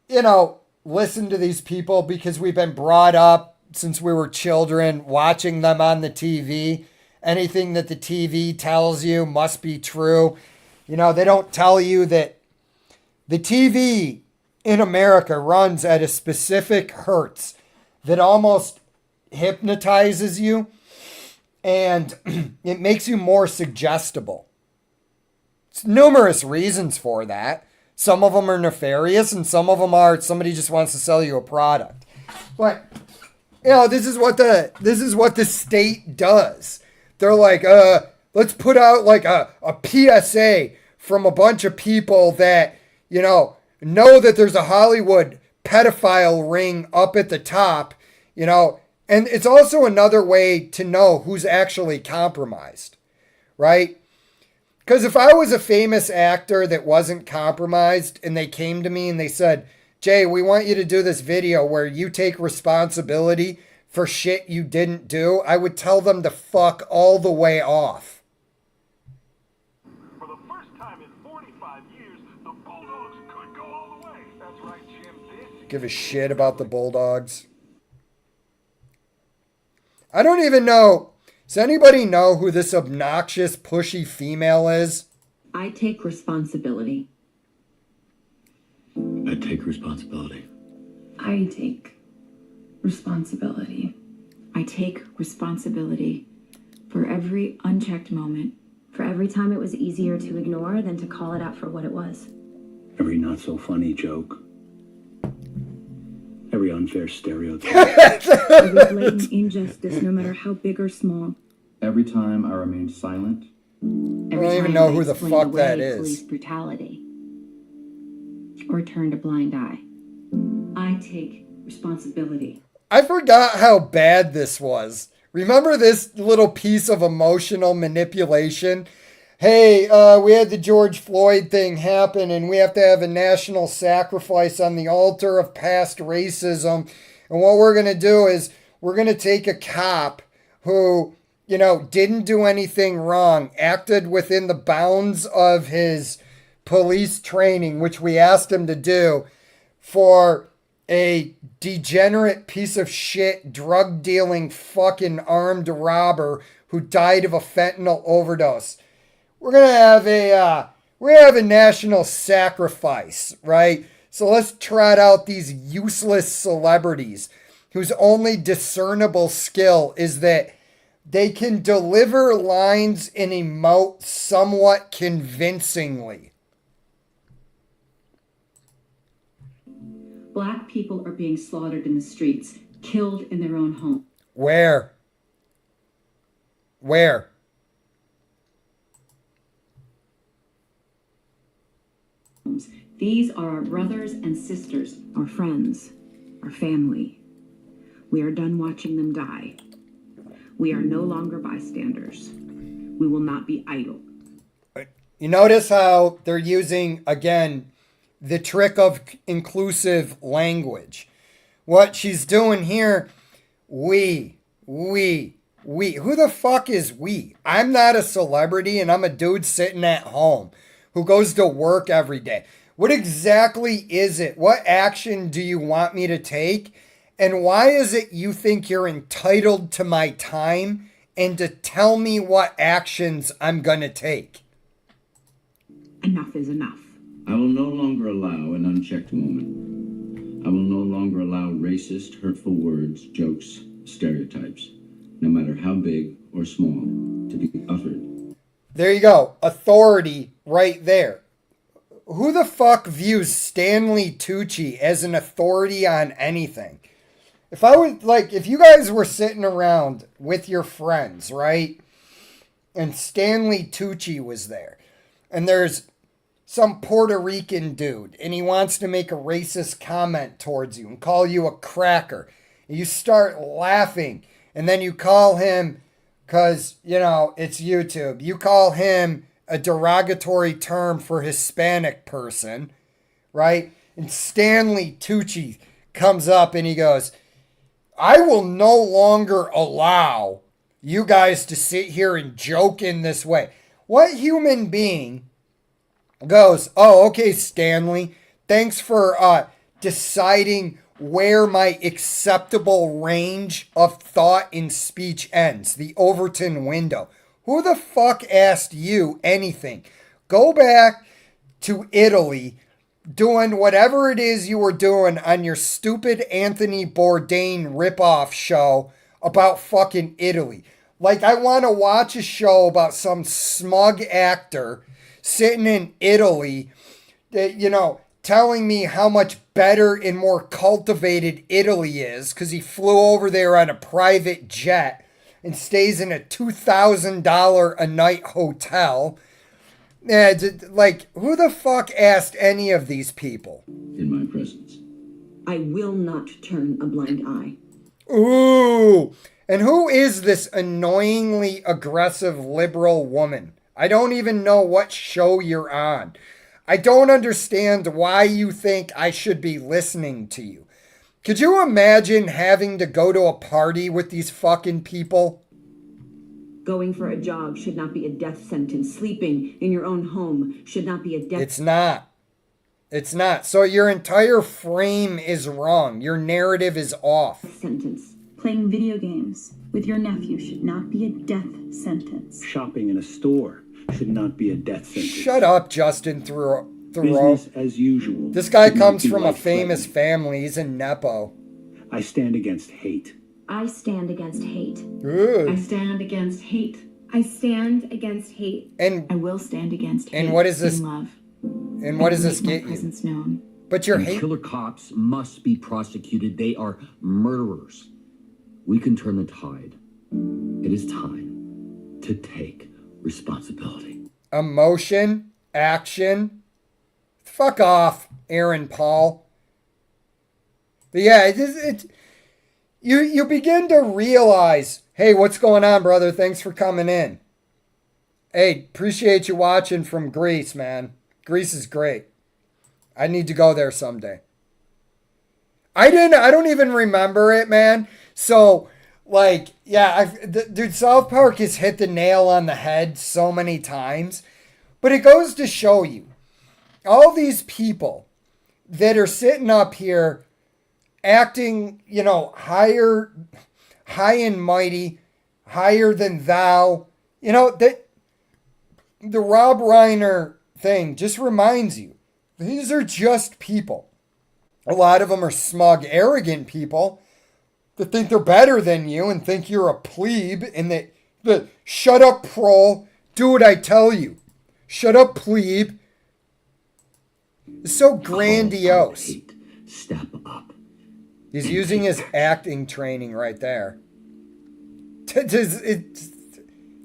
you know, listen to these people because we've been brought up since we were children watching them on the TV. Anything that the TV tells you must be true. You know, they don't tell you that the TV in America runs at a specific hertz that almost hypnotizes you, and it makes you more suggestible. There's numerous reasons for that. Some of them are nefarious, and some of them are somebody just wants to sell you a product. But, you know, this is what the state does. They're like, let's put out like a PSA from a bunch of people that, you know that there's a Hollywood pedophile ring up at the top, you know, and it's also another way to know who's actually compromised, right? Because if I was a famous actor that wasn't compromised and they came to me and they said, Jay, we want you to do this video where you take responsibility for shit you didn't do, I would tell them to fuck all the way off. For the first time in 45 years, the Bulldogs could go all the way. That's right, Jim. Give a shit about the Bulldogs. I don't even know. Does anybody know who this obnoxious, pushy female is? I take responsibility. I take responsibility. I take responsibility. I take responsibility for every unchecked moment, For every time it was easier to ignore than to call it out for what it was. Every not so funny joke. Every unfair stereotype. Every blatant injustice, no matter how big or small. Every time I remained silent. I don't even know who the fuck that is. Police brutality. Or turned a blind eye. I take responsibility. I forgot how bad this was. Remember this little piece of emotional manipulation? Hey, we had the George Floyd thing happen and we have to have a national sacrifice on the altar of past racism. And what we're going to do is we're going to take a cop who, you know, didn't do anything wrong, acted within the bounds of his police training, which we asked him to do, for a degenerate piece of shit, drug dealing fucking armed robber who died of a fentanyl overdose. We're gonna have a national sacrifice, right? So let's trot out these useless celebrities whose only discernible skill is that they can deliver lines and emote somewhat convincingly. Black people are being slaughtered in the streets, killed in their own home. Where? These are our brothers and sisters, our friends, our family. We are done watching them die. We are no longer bystanders. We will not be idle. You notice how they're using, again, the trick of inclusive language. What she's doing here, we. Who the fuck is we? I'm not a celebrity and I'm a dude sitting at home who goes to work every day. What exactly is it? What action do you want me to take? And why is it you think you're entitled to my time and to tell me what actions I'm going to take? Enough is enough. I will no longer allow an unchecked moment. I will no longer allow racist, hurtful words, jokes, stereotypes, no matter how big or small, to be uttered. There you go. Authority right there. Who the fuck views Stanley Tucci as an authority on anything? If you guys were sitting around with your friends, right? And Stanley Tucci was there, and there's some Puerto Rican dude, and he wants to make a racist comment towards you and call you a cracker. And you start laughing, and then you call him, because, it's YouTube, you call him a derogatory term for Hispanic person, right? And Stanley Tucci comes up and he goes, I will no longer allow you guys to sit here and joke in this way. What human being goes, oh, okay, Stanley, thanks for deciding where my acceptable range of thought and speech ends, the Overton window. Who the fuck asked you anything? Go back to Italy doing whatever it is you were doing on your stupid Anthony Bourdain ripoff show about fucking Italy. Like, I want to watch a show about some smug actor sitting in Italy that, telling me how much better and more cultivated Italy is because he flew over there on a private jet and stays in a $2,000 a night hotel. Like, who the fuck asked any of these people? In my presence. I will not turn a blind eye. Ooh. And who is this annoyingly aggressive liberal woman? I don't even know what show you're on. I don't understand why you think I should be listening to you. Could you imagine having to go to a party with these fucking people? Going for a jog should not be a death sentence. Sleeping in your own home should not be a death It's not. It's not. So your entire frame is wrong. Your narrative is off. sentence. Playing video games with your nephew should not be a death sentence. Shopping in a store should not be a death sentence. Shut up, Justin Thoreau. Business as usual. This guy should not comes be from a life famous threatening. family. He's a Nepo. I stand against hate. I stand against hate. Good. stand against hate. I stand against hate. And I will stand against hate. And what is this- in love. and what I does will this make my get you? presence known. But your And hate. killer cops must be prosecuted. They are murderers. We can turn the tide. It is time to take responsibility. Emotion, action. Fuck off, Aaron Paul. But yeah, you begin to realize, hey, what's going on, brother? Thanks for coming in. Hey, appreciate you watching from Greece, man. Greece is great. I need to go there someday. I don't even remember it, man. So, dude, South Park has hit the nail on the head so many times. But it goes to show you, all these people that are sitting up here acting, high and mighty, higher than thou, that the Rob Reiner thing just reminds you, these are just people. A lot of them are smug, arrogant people that think they're better than you and think you're a plebe and that shut up, pro, do what I tell you. Shut up, plebe. It's so grandiose. Hate. Step up. He's using his acting training right there.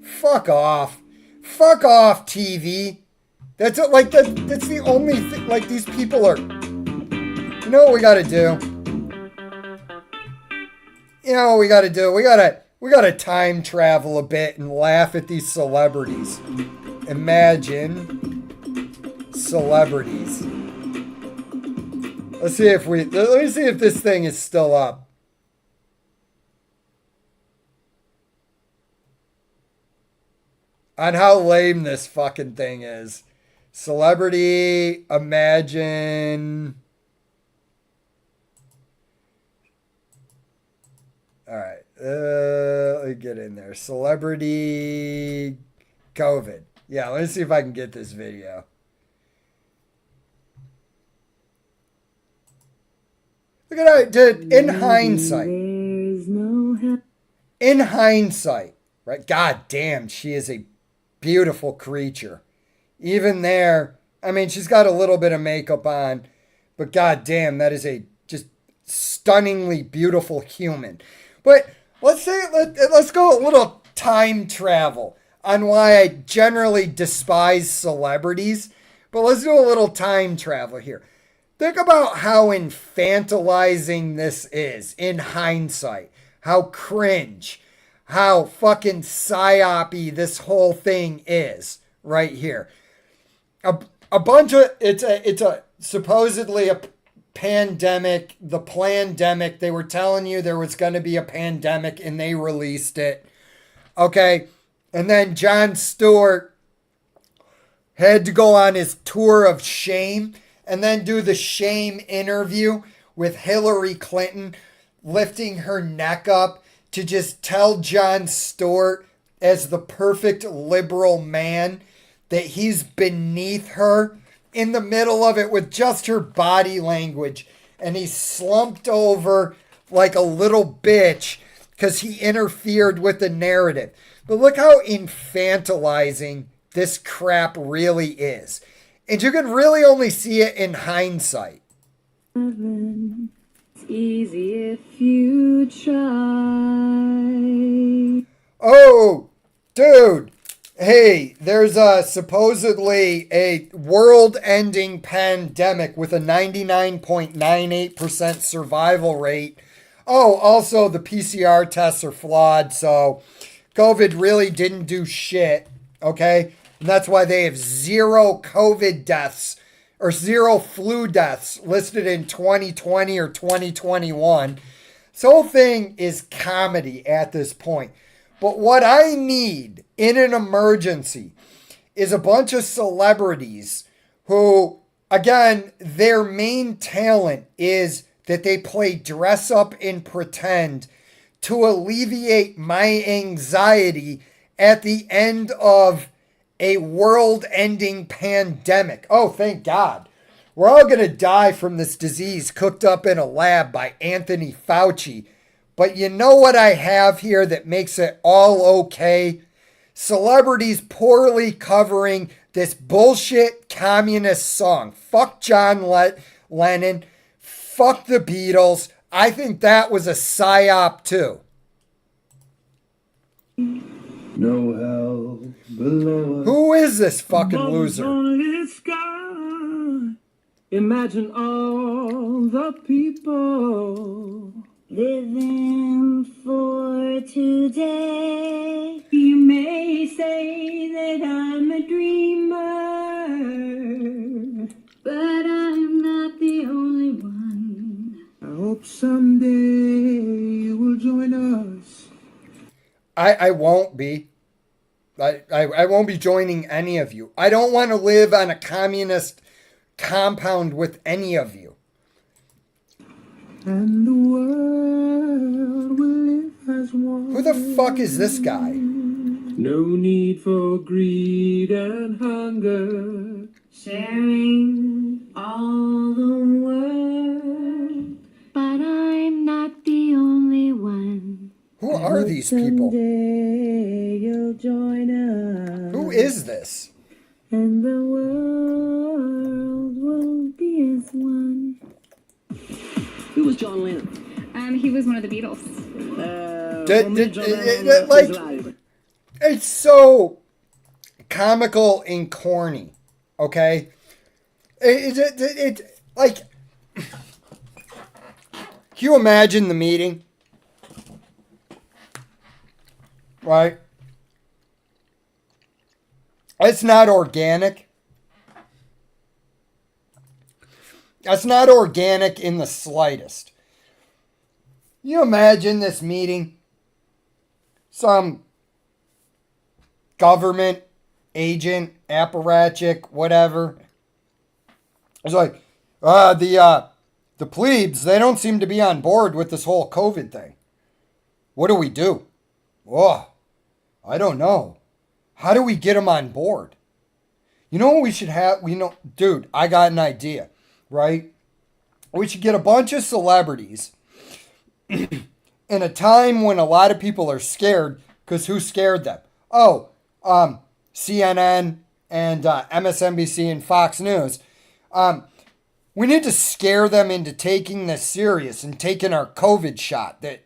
Fuck off. Fuck off, TV. That's the only thing. Like, these people are. You know what we gotta do? You know what we gotta do? We gotta time travel a bit and laugh at these celebrities. Imagine celebrities. Let me see if this thing is still up. On how lame this fucking thing is. Celebrity, imagine. All right. Let me get in there. Celebrity COVID. Yeah, let me see if I can get this video. Look at that, dude. In hindsight, right? God damn, she is a beautiful creature. Even there, I mean, she's got a little bit of makeup on, but god damn, that is a just stunningly beautiful human. But let's go a little time travel on why I generally despise celebrities. But let's do a little time travel here. Think about how infantilizing this is in hindsight. How cringe, how fucking psyop-y this whole thing is right here. A bunch of it's a supposedly a pandemic, the plandemic. They were telling you there was going to be a pandemic and they released it. Okay. And then Jon Stewart had to go on his tour of shame and then do the shame interview with Hillary Clinton, lifting her neck up to just tell Jon Stewart as the perfect liberal man that he's beneath her in the middle of it with just her body language. And he slumped over like a little bitch because he interfered with the narrative. But look how infantilizing this crap really is. And you can really only see it in hindsight. It's easy if you try. Oh, dude. Hey, there's supposedly a world-ending pandemic with a 99.98% survival rate. Oh, also the PCR tests are flawed, so COVID really didn't do shit, okay? And that's why they have 0 COVID deaths or 0 flu deaths listed in 2020 or 2021. This whole thing is comedy at this point. But what I need in an emergency is a bunch of celebrities who, again, their main talent is that they play dress up and pretend to alleviate my anxiety at the end of a world-ending pandemic. Oh, thank God. We're all going to die from this disease cooked up in a lab by Anthony Fauci. But you know what I have here that makes it all okay? Celebrities poorly covering this bullshit communist song. Fuck John Lennon. Fuck the Beatles. I think that was a psyop too. No hell below us. Who is this fucking loser? Imagine all the people Living for today. You may say that I'm a dreamer, But I'm not the only one. I hope someday you will join us. I won't be. I won't be joining any of you. I don't want to live on a communist compound with any of you. And the world will live as one. Who the fuck is this guy? no need for greed and hunger. sharing all the world. But I'm not the only one. Who are these people? Someday you'll join us. Who is this? And the world will be as one. Who was John Lennon? He was one of the Beatles. It's so comical and corny, okay? It like, can you imagine the meeting? Right? It's not organic. That's not organic in the slightest. You imagine this meeting? Some government agent, apparatchik, whatever. It's like, the plebes, they don't seem to be on board with this whole COVID thing. What do we do? Oh, I don't know. How do we get them on board? You know what we should have? Dude, I got an idea, right? We should get a bunch of celebrities in a time when a lot of people are scared, because who scared them? Oh, CNN and MSNBC and Fox News. We need to scare them into taking this serious and taking our COVID shot that,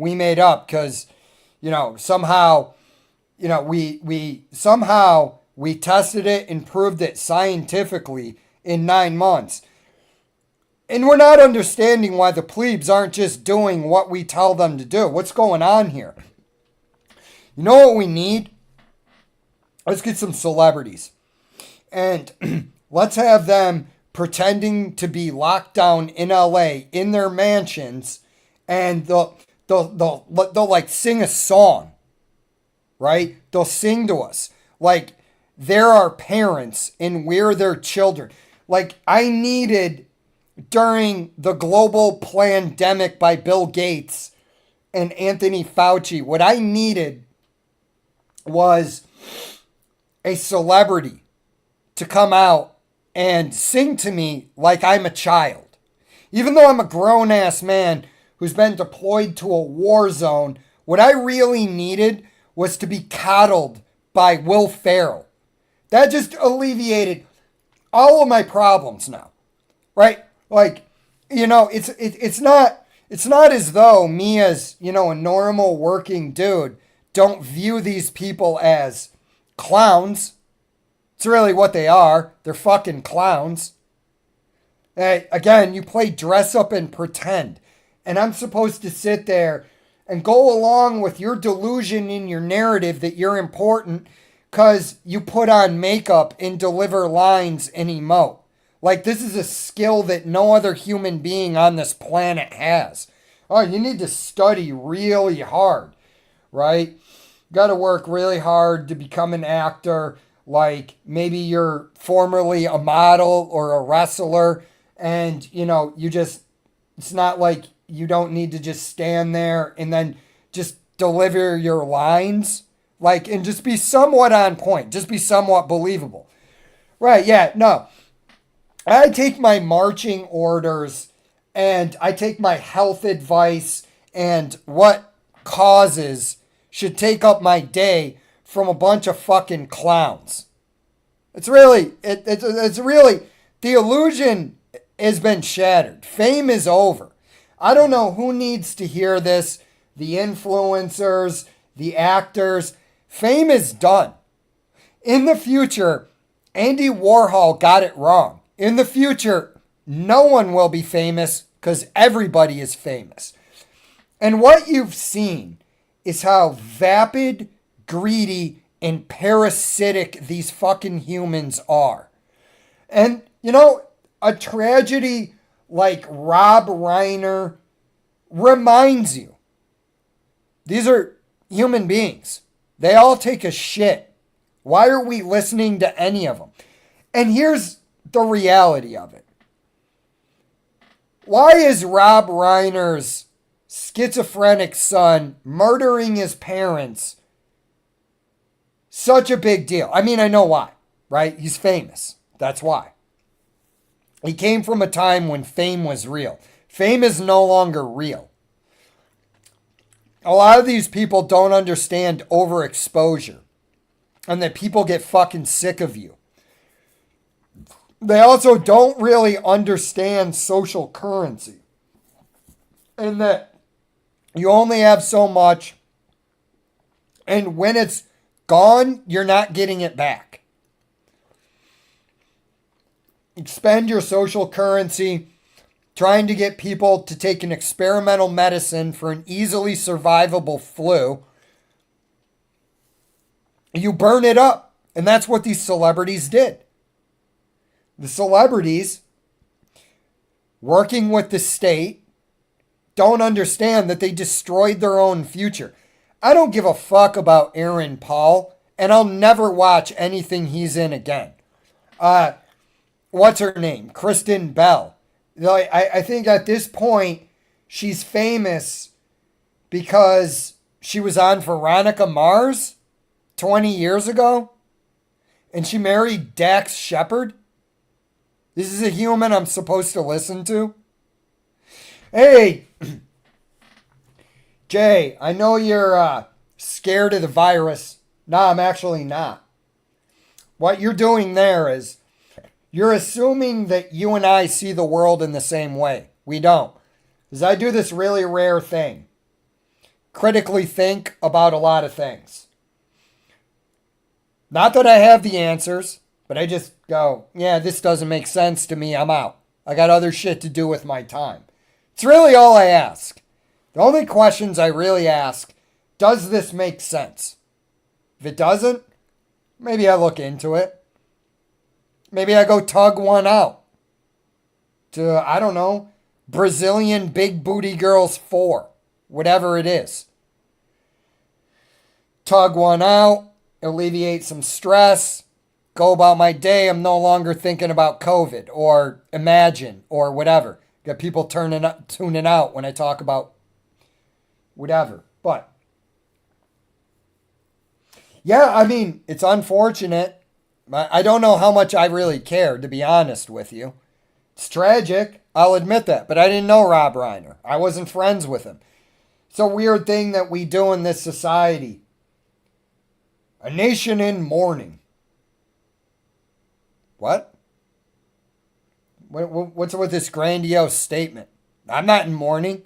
we made up because, somehow, we tested it and proved it scientifically in 9 months. And we're not understanding why the plebes aren't just doing what we tell them to do. What's going on here? You know what we need? Let's get some celebrities. And let's have them pretending to be locked down in LA in their mansions. And they'll like sing a song. Right? They'll sing to us. Like they're our parents and we're their children. Like I needed during the global pandemic by Bill Gates and Anthony Fauci, what I needed was a celebrity to come out and sing to me like I'm a child. Even though I'm a grown-ass man who's been deployed to a war zone, what I really needed was to be coddled by Will Ferrell. That just alleviated all of my problems now, right? Like, it's not as though me as, a normal working dude don't view these people as clowns. It's really what they are. They're fucking clowns. Hey, again, you play dress up and pretend. And I'm supposed to sit there and go along with your delusion in your narrative that you're important because you put on makeup and deliver lines and emote. Like, this is a skill that no other human being on this planet has. Oh, you need to study really hard, right? Got to work really hard to become an actor. Like, maybe you're formerly a model or a wrestler, and, it's not like you don't need to just stand there and then just deliver your lines. Like, and just be somewhat on point. Just be somewhat believable. Right, yeah, no. I take my marching orders and I take my health advice and what causes should take up my day from a bunch of fucking clowns. It's really, the illusion has been shattered. Fame is over. I don't know who needs to hear this. The influencers, the actors. Fame is done. In the future, Andy Warhol got it wrong. In the future, no one will be famous because everybody is famous. And what you've seen is how vapid, greedy, and parasitic these fucking humans are. And, a tragedy like Rob Reiner reminds you. These are human beings. They all take a shit. Why are we listening to any of them? And here's the reality of it. Why is Rob Reiner's schizophrenic son murdering his parents such a big deal? I mean, I know why, right? He's famous. That's why. He came from a time when fame was real. Fame is no longer real. A lot of these people don't understand overexposure and that people get fucking sick of you. They also don't really understand social currency and that you only have so much, and when it's gone, you're not getting it back. Expend your social currency trying to get people to take an experimental medicine for an easily survivable flu. You burn it up, and that's what these celebrities did. The celebrities, working with the state, don't understand that they destroyed their own future. I don't give a fuck about Aaron Paul, and I'll never watch anything he's in again. What's her name? Kristen Bell. I think at this point, she's famous because she was on Veronica Mars 20 years ago and she married Dax Shepard? This is a human I'm supposed to listen to? Hey, Jay, I know you're scared of the virus. No, I'm actually not. What you're doing there is you're assuming that you and I see the world in the same way. We don't. Because I do this really rare thing. Critically think about a lot of things. Not that I have the answers, but I just go, yeah, this doesn't make sense to me. I'm out. I got other shit to do with my time. It's really all I ask. The only questions I really ask, does this make sense? If it doesn't, maybe I look into it. Maybe I go tug one out to, I don't know, Brazilian Big Booty Girls 4, whatever it is. Tug one out, alleviate some stress, go about my day. I'm no longer thinking about COVID or Imagine or whatever. Got people tuning out when I talk about whatever. But yeah, I mean, it's unfortunate. I don't know how much I really cared, to be honest with you. It's tragic. I'll admit that. But I didn't know Rob Reiner. I wasn't friends with him. It's a weird thing that we do in this society. A nation in mourning. What? What's with this grandiose statement? I'm not in mourning.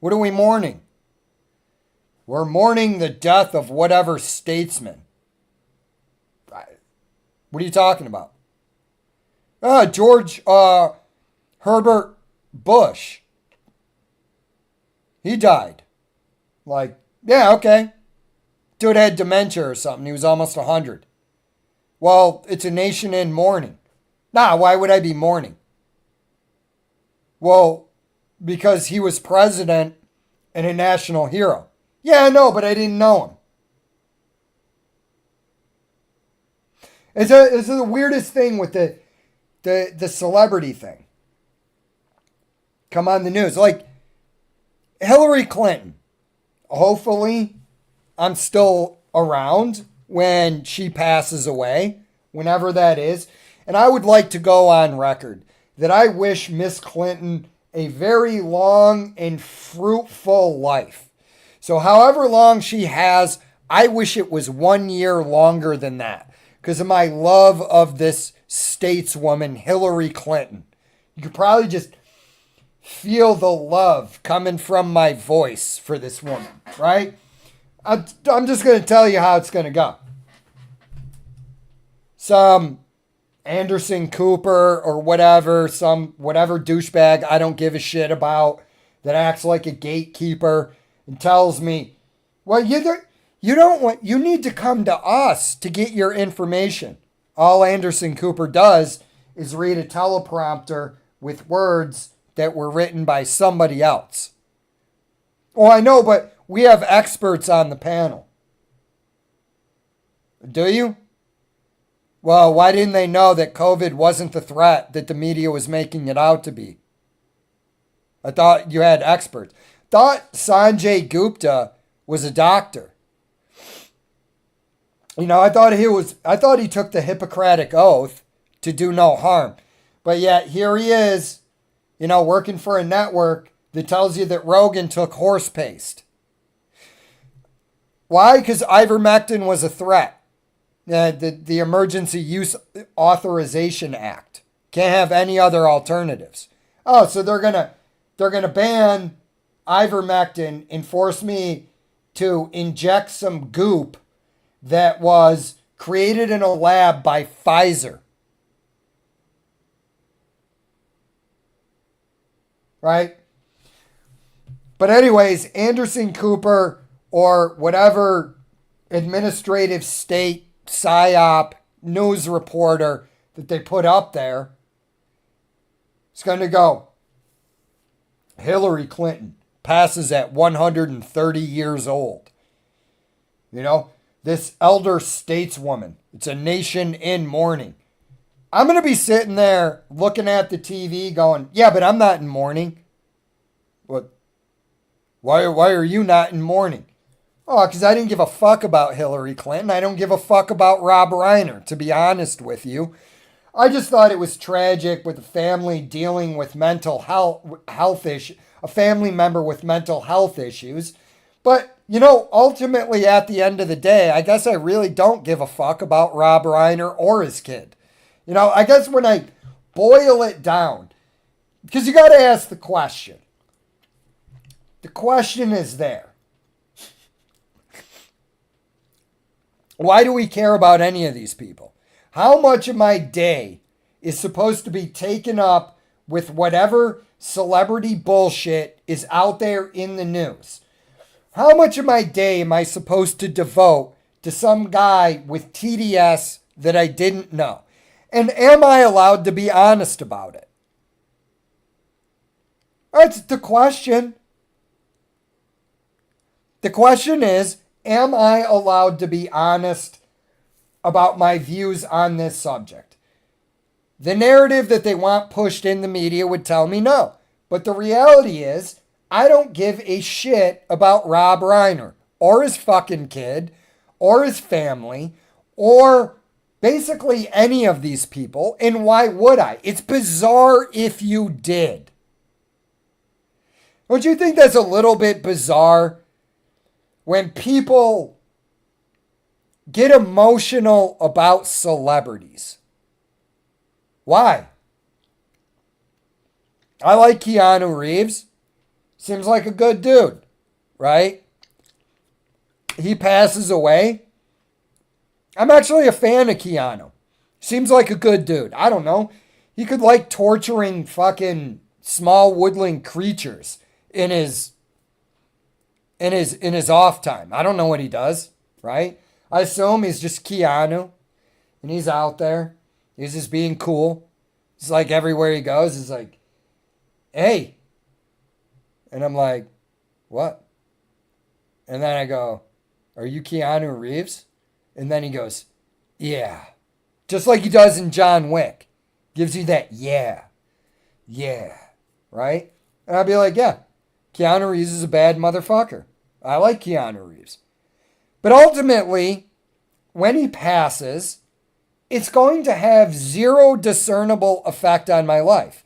What are we mourning? We're mourning the death of whatever statesman. What are you talking about? George Herbert Bush. He died. Like, yeah, okay. Dude had dementia or something. He was almost 100. Well, it's a nation in mourning. Nah, why would I be mourning? Well, because he was president and a national hero. Yeah, I know, but I didn't know him. It's the weirdest thing with the celebrity thing. Come on the news. Like, Hillary Clinton. Hopefully, I'm still around when she passes away, whenever that is. And I would like to go on record that I wish Miss Clinton a very long and fruitful life. So however long she has, I wish it was 1 year longer than that because of my love of this stateswoman, Hillary Clinton. You could probably just feel the love coming from my voice for this woman, right? I'm just going to tell you how it's going to go. Some Anderson Cooper or whatever, some whatever douchebag I don't give a shit about that acts like a gatekeeper and tells me, well, you need to come to us to get your information. All Anderson Cooper does is read a teleprompter with words that were written by somebody else. Oh, I know, but we have experts on the panel. Do you? Well, why didn't they know that COVID wasn't the threat that the media was making it out to be? I thought you had experts. Thought Sanjay Gupta was a doctor. You know, I thought he took the Hippocratic Oath to do no harm. But yet here he is, you know, working for a network that tells you that Rogan took horse paste. Why? Because ivermectin was a threat. The Emergency Use Authorization Act. Can't have any other alternatives. Oh, so they're gonna ban ivermectin and force me to inject some goop that was created in a lab by Pfizer. Right? But anyways, Anderson Cooper or whatever administrative state PSYOP news reporter that they put up there is going to go, Hillary Clinton passes at 130 years old. You know, this elder stateswoman, it's a nation in mourning. I'm going to be sitting there looking at the TV going, yeah, but I'm not in mourning. What? Why are you not in mourning? Oh, because I didn't give a fuck about Hillary Clinton. I don't give a fuck about Rob Reiner, to be honest with you. I just thought it was tragic with a family dealing with mental health issue, a family member with mental health issues. But, ultimately at the end of the day, I guess I really don't give a fuck about Rob Reiner or his kid. I guess when I boil it down, because you got to ask the question. The question is there. Why do we care about any of these people? How much of my day is supposed to be taken up with whatever celebrity bullshit is out there in the news? How much of my day am I supposed to devote to some guy with TDS that I didn't know? And am I allowed to be honest about it? That's the question. The question is, am I allowed to be honest about my views on this subject? The narrative that they want pushed in the media would tell me no. But the reality is, I don't give a shit about Rob Reiner or his fucking kid or his family or basically any of these people. And why would I? It's bizarre if you did. Don't you think that's a little bit bizarre when people get emotional about celebrities? Why? I like Keanu Reeves. Seems like a good dude, right? He passes away. I'm actually a fan of Keanu. Seems like a good dude. I don't know. He could like torturing fucking small woodland creatures in his off time. I don't know what he does, right? I assume he's just Keanu and he's out there. He's just being cool. It's like everywhere he goes, he's like, hey. And I'm like, what? And then I go, are you Keanu Reeves? And then he goes, yeah. Just like he does in John Wick. Gives you that yeah. Yeah. Right? And I'd be like, yeah. Keanu Reeves is a bad motherfucker. I like Keanu Reeves. But ultimately, when he passes, it's going to have zero discernible effect on my life.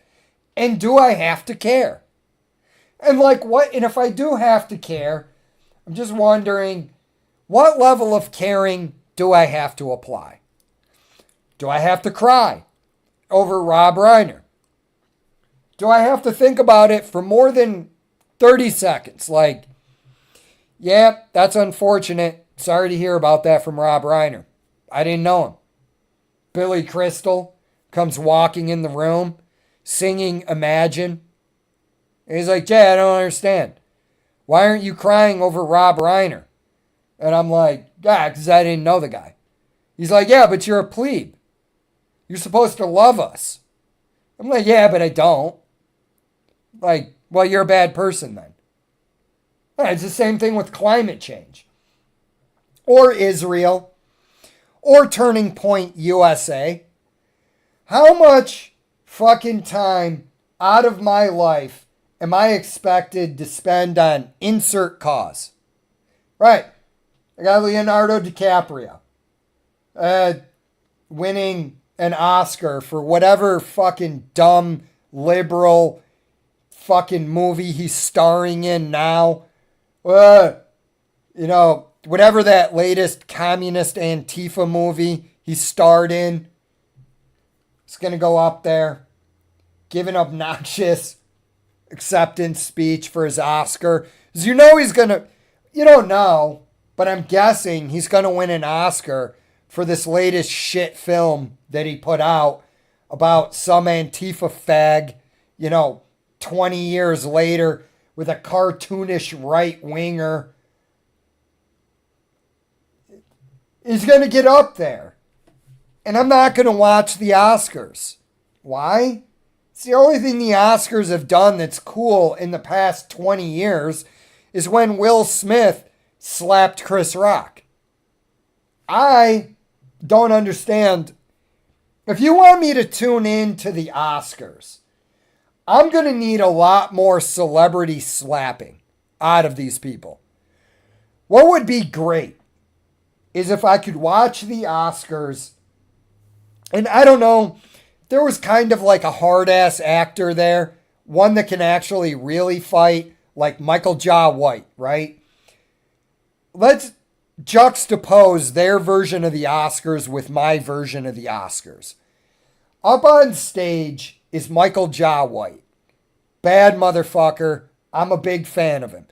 And do I have to care? And like what? And if I do have to care, I'm just wondering, what level of caring do I have to apply? Do I have to cry over Rob Reiner? Do I have to think about it for more than 30 seconds? Like, yeah, that's unfortunate. Sorry to hear about that from Rob Reiner. I didn't know him. Billy Crystal comes walking in the room, singing Imagine. And he's like, Jay, I don't understand. Why aren't you crying over Rob Reiner? And I'm like, yeah, because I didn't know the guy. He's like, yeah, but you're a plebe. You're supposed to love us. I'm like, yeah, but I don't. Like, well, you're a bad person then. Yeah, it's the same thing with climate change. Or Israel. Or Turning Point USA. How much fucking time out of my life am I expected to spend on insert cause? Right. I got Leonardo DiCaprio winning an Oscar for whatever fucking dumb liberal fucking movie he's starring in now. Whatever that latest communist Antifa movie he starred in. It's going to go up there, give an obnoxious acceptance speech for his Oscar. Because he's going to, you don't know, but I'm guessing he's going to win an Oscar for this latest shit film that he put out about some Antifa fag, 20 years later with a cartoonish right-winger. He's going to get up there. And I'm not going to watch the Oscars. Why? It's the only thing the Oscars have done that's cool in the past 20 years is when Will Smith slapped Chris Rock. I don't understand. If you want me to tune in to the Oscars, I'm going to need a lot more celebrity slapping. out of these people. What would be great is if I could watch the Oscars, and I don't know, there was kind of like a hard-ass actor there, one that can actually really fight, like Michael Jai White, right? Let's juxtapose their version of the Oscars with my version of the Oscars. Up on stage is Michael Jai White. Bad motherfucker. I'm a big fan of him.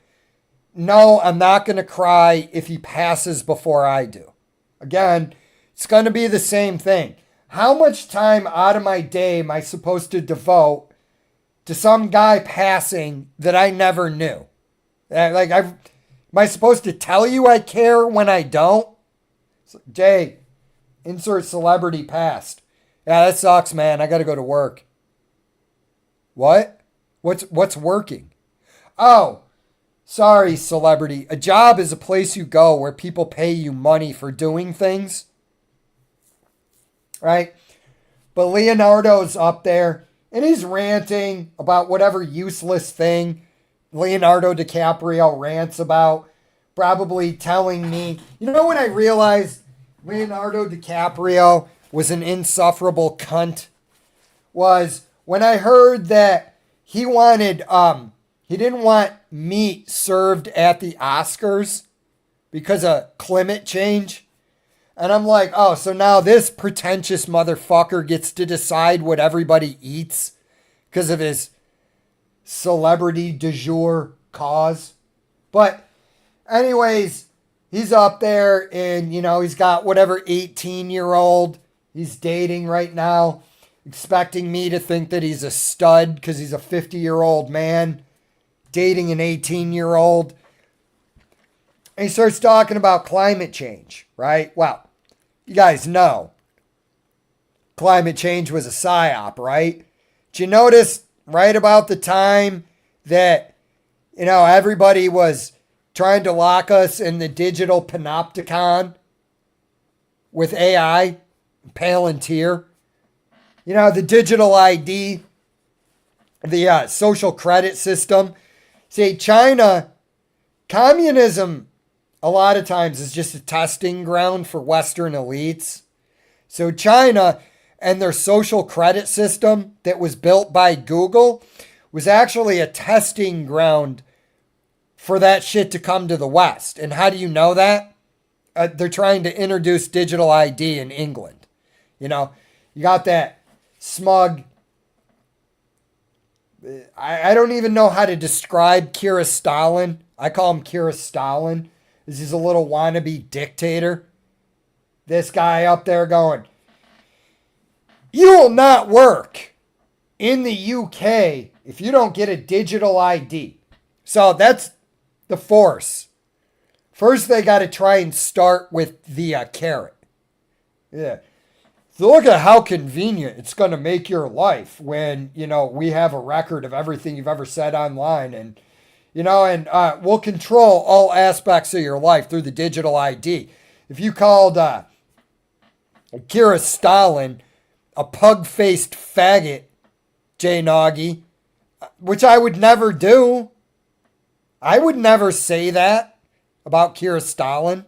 No, I'm not going to cry if he passes before I do. Again, it's going to be the same thing. How much time out of my day am I supposed to devote to some guy passing that I never knew? Am I supposed to tell you I care when I don't? Jay, insert celebrity past. Yeah, that sucks, man. I got to go to work. What? What's working? Oh, sorry, celebrity. A job is a place you go where people pay you money for doing things. Right? But Leonardo's up there and he's ranting about whatever useless thing Leonardo DiCaprio rants about, probably telling me, you know when I realized Leonardo DiCaprio was an insufferable cunt? Was when I heard that he didn't want meat served at the Oscars because of climate change. And I'm like, oh, so now this pretentious motherfucker gets to decide what everybody eats because of his celebrity du jour cause. But anyways, he's up there and, he's got whatever 18-year-old he's dating right now, expecting me to think that he's a stud because he's a 50-year-old man dating an 18-year-old. And he starts talking about climate change, right? Well, you guys know climate change was a psyop, right? Did you notice right about the time that, everybody was trying to lock us in the digital panopticon with AI, Palantir, the digital ID, the social credit system. See, China, communism, a lot of times is just a testing ground for Western elites. So China and their social credit system that was built by Google was actually a testing ground for that shit to come to the West. And how do you know that? They're trying to introduce digital ID in England. You got that smug... I don't even know how to describe Kira Stalin. I call him Kira Stalin. He's a little wannabe dictator. This guy up there going, you will not work in the UK if you don't get a digital ID. So that's the force. First, they got to try and start with the carrot. Yeah. So look at how convenient it's going to make your life when, we have a record of everything you've ever said online and, we'll control all aspects of your life through the digital ID. If you called Kira Stalin a pug-faced faggot, Jay Nagy, which I would never do. I would never say that about Kira Stalin.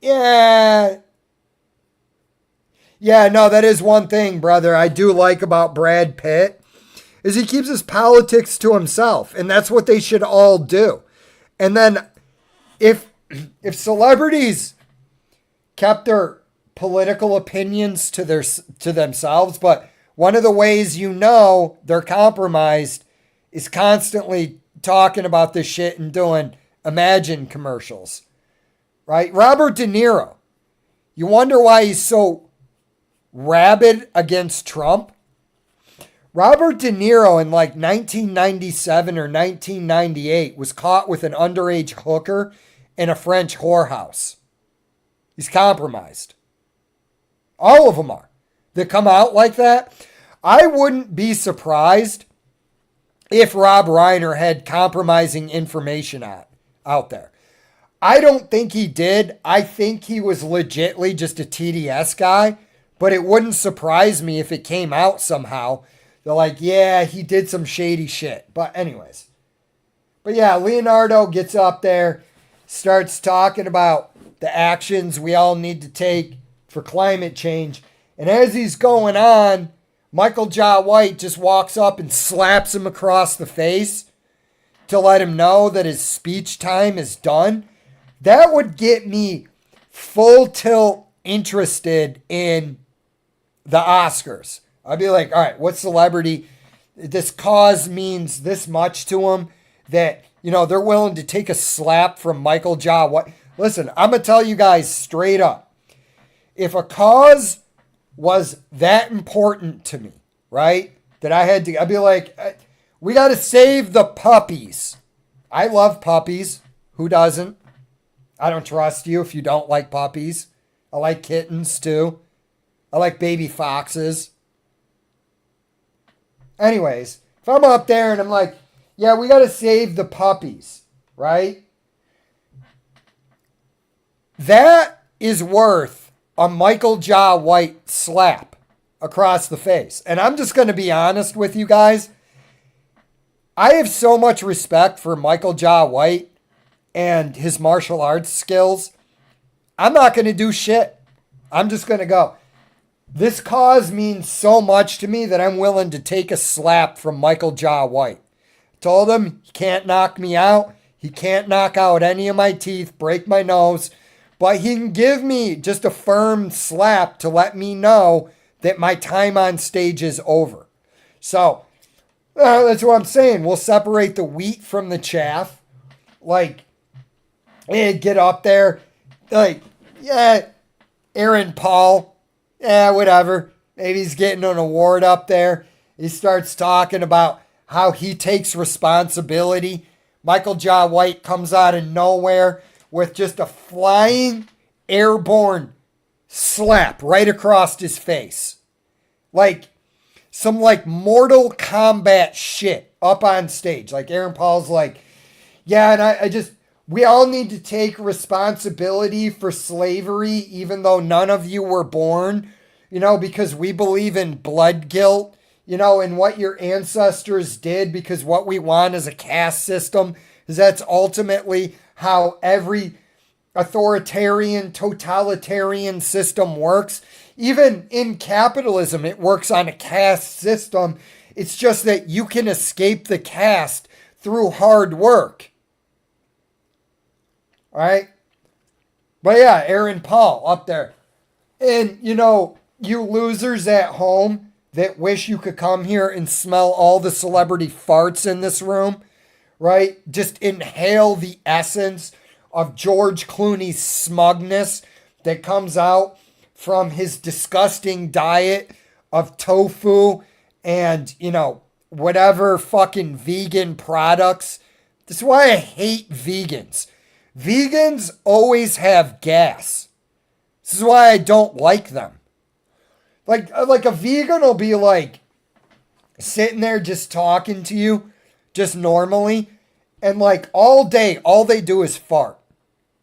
Yeah. Yeah, no, that is one thing, brother, I do like about Brad Pitt, is he keeps his politics to himself, and that's what they should all do. And then if celebrities kept their political opinions to themselves, but one of the ways they're compromised is constantly talking about this shit and doing Imagine commercials. Right? Robert De Niro. You wonder why he's so rabid against Trump? Robert De Niro in like 1997 or 1998 was caught with an underage hooker in a French whorehouse. He's compromised. All of them are. They come out like that. I wouldn't be surprised if Rob Reiner had compromising information out there. I don't think he did. I think he was legitly just a TDS guy, but it wouldn't surprise me if it came out somehow They're like, yeah, he did some shady shit. But anyways. But yeah, Leonardo gets up there, starts talking about the actions we all need to take for climate change. And as he's going on, Michael Jai White just walks up and slaps him across the face to let him know that his speech time is done. That would get me full tilt interested in the Oscars. I'd be like, all right, what celebrity, this cause means this much to them that, you know, they're willing to take a slap from Michael Jai White. Listen, I'm going to tell you guys straight up. If a cause was that important to me, right, that I'd be like, we got to save the puppies. I love puppies. Who doesn't? I don't trust you if you don't like puppies. I like kittens too. I like baby foxes. Anyways, if I'm up there and I'm like, yeah, we got to save the puppies, right? That is worth a Michael Jai White slap across the face. And I'm just going to be honest with you guys. I have so much respect for Michael Jai White and his martial arts skills. I'm not going to do shit. I'm just going to go. This cause means so much to me that I'm willing to take a slap from Michael Jai White. Told him he can't knock me out. He can't knock out any of my teeth, break my nose. But he can give me just a firm slap to let me know that my time on stage is over. So, that's what I'm saying. We'll separate the wheat from the chaff. Like, get up there. Like, yeah, Aaron Paul. Yeah, whatever. Maybe he's getting an award up there. He starts talking about how he takes responsibility. Michael Jai White comes out of nowhere with just a flying airborne slap right across his face. Like some like Mortal Kombat shit up on stage. Like Aaron Paul's like, yeah, and I just, we all need to take responsibility for slavery, even though none of you were born, you know, because we believe in blood guilt, you know, and what your ancestors did, because what we want is a caste system, is that's ultimately how every authoritarian, totalitarian system works. Even in capitalism, it works on a caste system. It's just that you can escape the caste through hard work. All right? But yeah, Aaron Paul up there. And, you know, you losers at home that wish you could come here and smell all the celebrity farts in this room, right? Just inhale the essence of George Clooney's smugness that comes out from his disgusting diet of tofu and, you know, whatever fucking vegan products. This is why I hate vegans. Vegans always have gas. This is why I don't like them. Like a vegan will be like sitting there just talking to you just normally, and like all day, all they do is fart.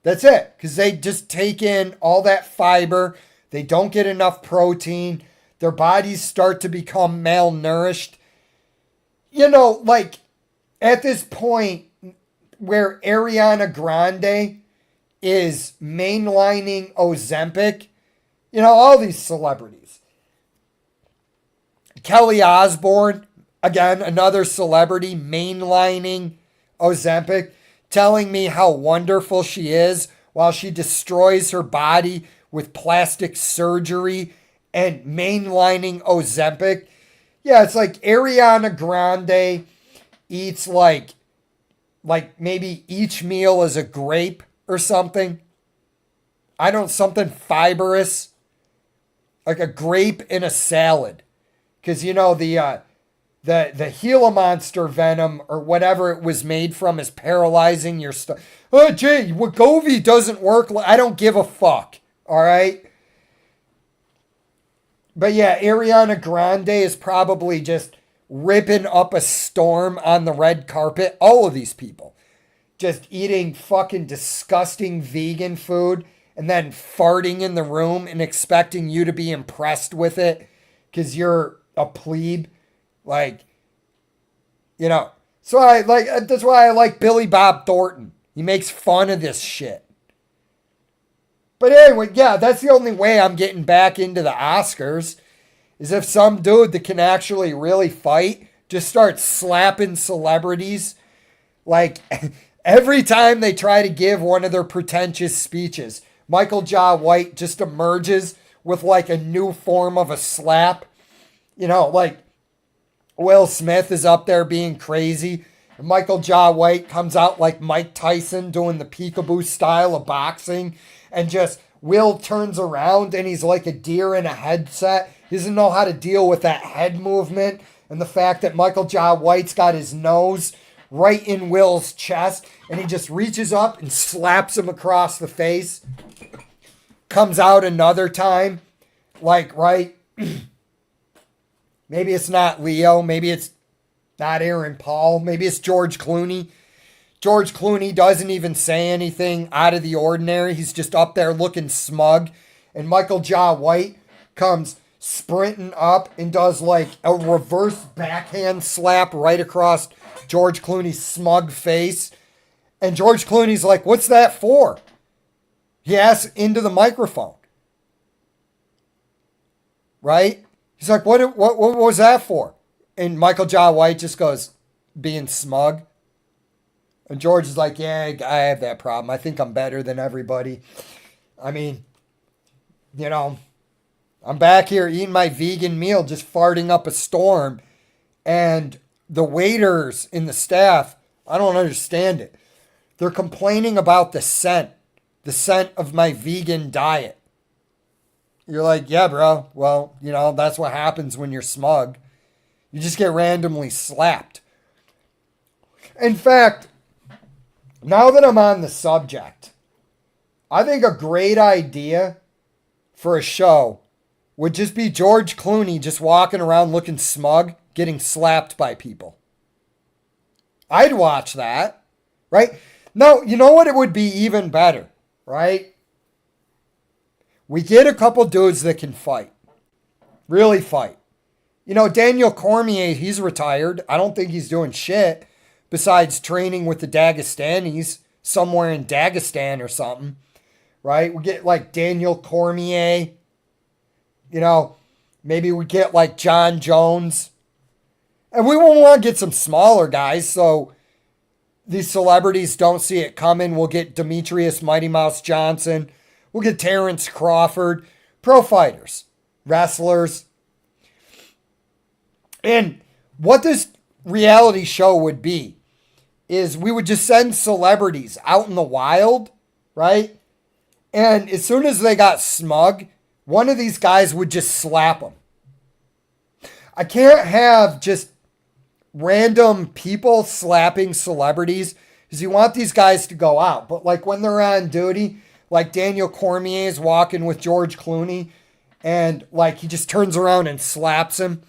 That's it. Because they just take in all that fiber. They don't get enough protein. Their bodies start to become malnourished. You know, like at this point where Ariana Grande is mainlining Ozempic, you know, all these celebrities. Kelly Osbourne, again, another celebrity mainlining Ozempic, telling me how wonderful she is while she destroys her body with plastic surgery and mainlining Ozempic. Yeah, it's like Ariana Grande eats like maybe each meal is a grape or something. I don't, something fibrous. Like a grape in a salad. Because, you know, the Gila monster venom or whatever it was made from is paralyzing your stuff. Oh, Jay, Wegovy doesn't work. I don't give a fuck. All right? But yeah, Ariana Grande is probably just ripping up a storm on the red carpet. All of these people just eating fucking disgusting vegan food and then farting in the room and expecting you to be impressed with it because you're a plebe Like, you know, so that's why I like Billy Bob Thornton. He makes fun of this shit. But anyway, yeah, that's the only way I'm getting back into the Oscars is if some dude that can actually really fight just starts slapping celebrities. Like, every time they try to give one of their pretentious speeches, Michael Jai White just emerges with like a new form of a slap. You know, like Will Smith is up there being crazy. And Michael Jai White comes out like Mike Tyson doing the peekaboo style of boxing. And just Will turns around and he's like a deer in a headset. He doesn't know how to deal with that head movement. And the fact that Michael Jai White's got his nose right in Will's chest. And he just reaches up and slaps him across the face. Comes out another time. Like, right... Maybe it's not Leo. Maybe it's not Aaron Paul. Maybe it's George Clooney. George Clooney doesn't even say anything out of the ordinary. He's just up there looking smug. And Michael Jai White comes sprinting up and does like a reverse backhand slap right across George Clooney's smug face. And George Clooney's like, "What's that for?" He asks into the microphone. Right? He's like, what was that for? And Michael Jai White just goes, being smug. And George is like, yeah, I have that problem. I think I'm better than everybody. I mean, you know, I'm back here eating my vegan meal, just farting up a storm. And the waiters and the staff, I don't understand it. They're complaining about the scent of my vegan diet. You're like, yeah, bro. Well, you know, that's what happens when you're smug. You just get randomly slapped. In fact, now that I'm on the subject, I think a great idea for a show would just be George Clooney just walking around looking smug, getting slapped by people. I'd watch that, right? No, you know what? It would be even better, right? We get a couple dudes that can fight. Really fight. You know, Daniel Cormier, he's retired. I don't think he's doing shit besides training with the Dagestanis somewhere in Dagestan or something. Right? We get like Daniel Cormier. You know, maybe we get like John Jones. And we won't want to get some smaller guys, so these celebrities don't see it coming. We'll get Demetrius Mighty Mouse Johnson. We'll get Terrence Crawford, pro fighters, wrestlers. And what this reality show would be is we would just send celebrities out in the wild, right? And as soon as they got smug, one of these guys would just slap them. I can't have just random people slapping celebrities because you want these guys to go out. But like when they're on duty, like Daniel Cormier is walking with George Clooney and like he just turns around and slaps him.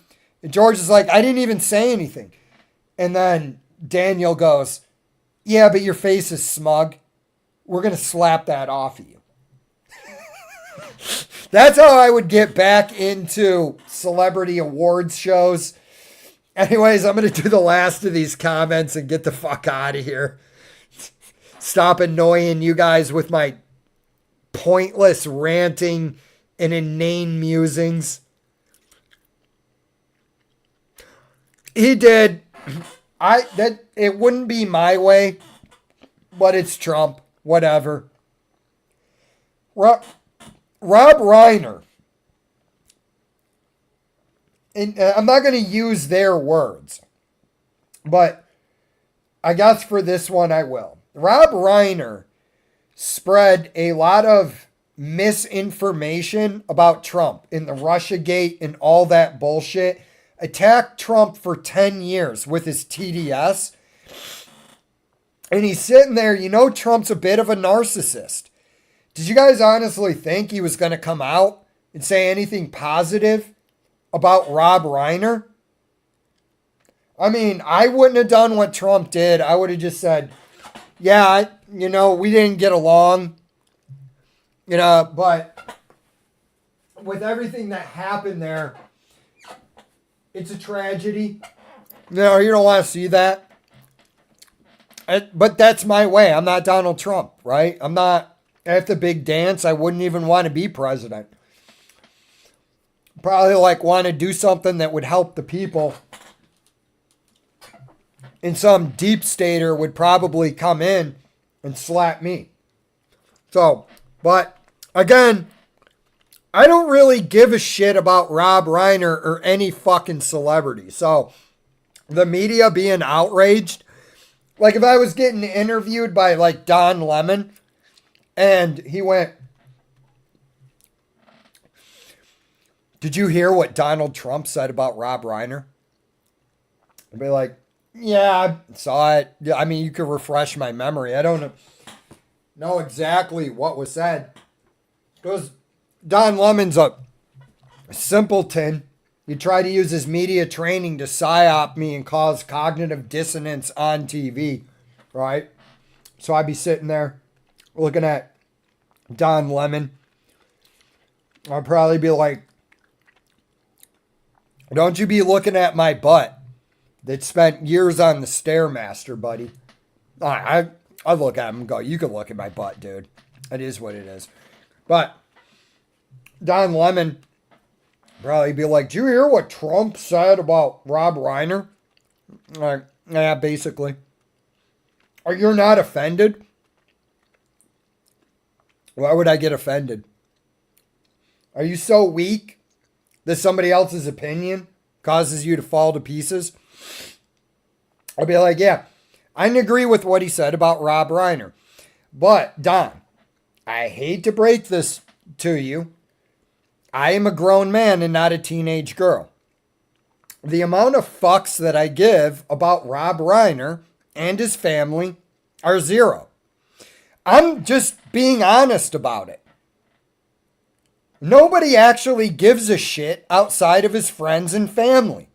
And George is like, I didn't even say anything. And then Daniel goes, yeah, but your face is smug. We're going to slap that off of you. That's how I would get back into celebrity awards shows. Anyways, I'm going to do the last of these comments and get the fuck out of here. Stop annoying you guys with my pointless ranting and inane musings. He did. It wouldn't be my way, but it's Trump. Whatever. Rob Reiner. And I'm not going to use their words, but I guess for this one I will. Rob Reiner spread a lot of misinformation about Trump in the Russiagate and all that bullshit. Attacked Trump for 10 years with his TDS. And he's sitting there, you know, Trump's a bit of a narcissist. Did you guys honestly think he was going to come out and say anything positive about Rob Reiner? I mean, I wouldn't have done what Trump did. I would have just said, yeah, we didn't get along. But with everything that happened there, It's a tragedy. No, you don't want to see that. But that's my way. I'm not Donald Trump, right? I'm not at the big dance. I wouldn't even want to be president. Probably like want to do something that would help the people. And some deep stater would probably come in and slap me. So, but again, I don't really give a shit about Rob Reiner or any fucking celebrity. So, the media being outraged, like if I was getting interviewed by like Don Lemon and he went, "Did you hear what Donald Trump said about Rob Reiner?" I'd be like, "Yeah, I saw it." Yeah, I mean, you could refresh my memory. I don't know exactly what was said. Because Don Lemon's a simpleton. He tried to use his media training to psyop me and cause cognitive dissonance on TV, right? So I'd be sitting there looking at Don Lemon. I'd probably be like, "Don't you be looking at my butt that spent years on the Stairmaster, buddy." I look at him and go, "You can look at my butt, dude. It is what it is." But Don Lemon probably be like, "Did you hear what Trump said about Rob Reiner?" Like, yeah, basically. Or you're not offended? Why would I get offended? Are you so weak that somebody else's opinion causes you to fall to pieces? I'll be like, "Yeah, I didn't agree with what he said about Rob Reiner. But, Don, I hate to break this to you. I am a grown man and not a teenage girl. The amount of fucks that I give about Rob Reiner and his family are zero. I'm just being honest about it. Nobody actually gives a shit outside of his friends and family.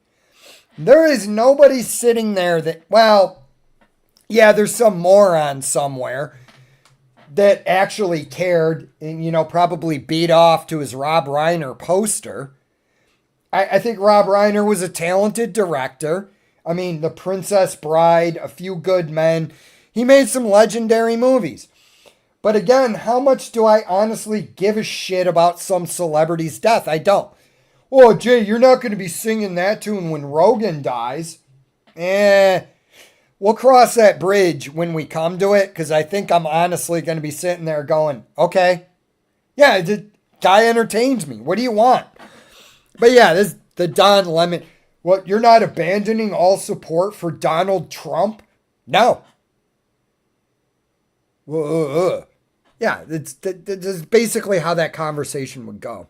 There is nobody sitting there that, well, yeah, there's some moron somewhere that actually cared and, you know, probably beat off to his Rob Reiner poster. I think Rob Reiner was a talented director. I mean, The Princess Bride, A Few Good Men. He made some legendary movies. But again, how much do I honestly give a shit about some celebrity's death? I don't. "Oh, Jay, you're not going to be singing that tune when Rogan dies." We'll cross that bridge when we come to it, because I think I'm honestly going to be sitting there going, okay, yeah, the guy entertains me. What do you want? But yeah, this the Don Lemon. What, you're not abandoning all support for Donald Trump? No. Yeah, that's basically how that conversation would go.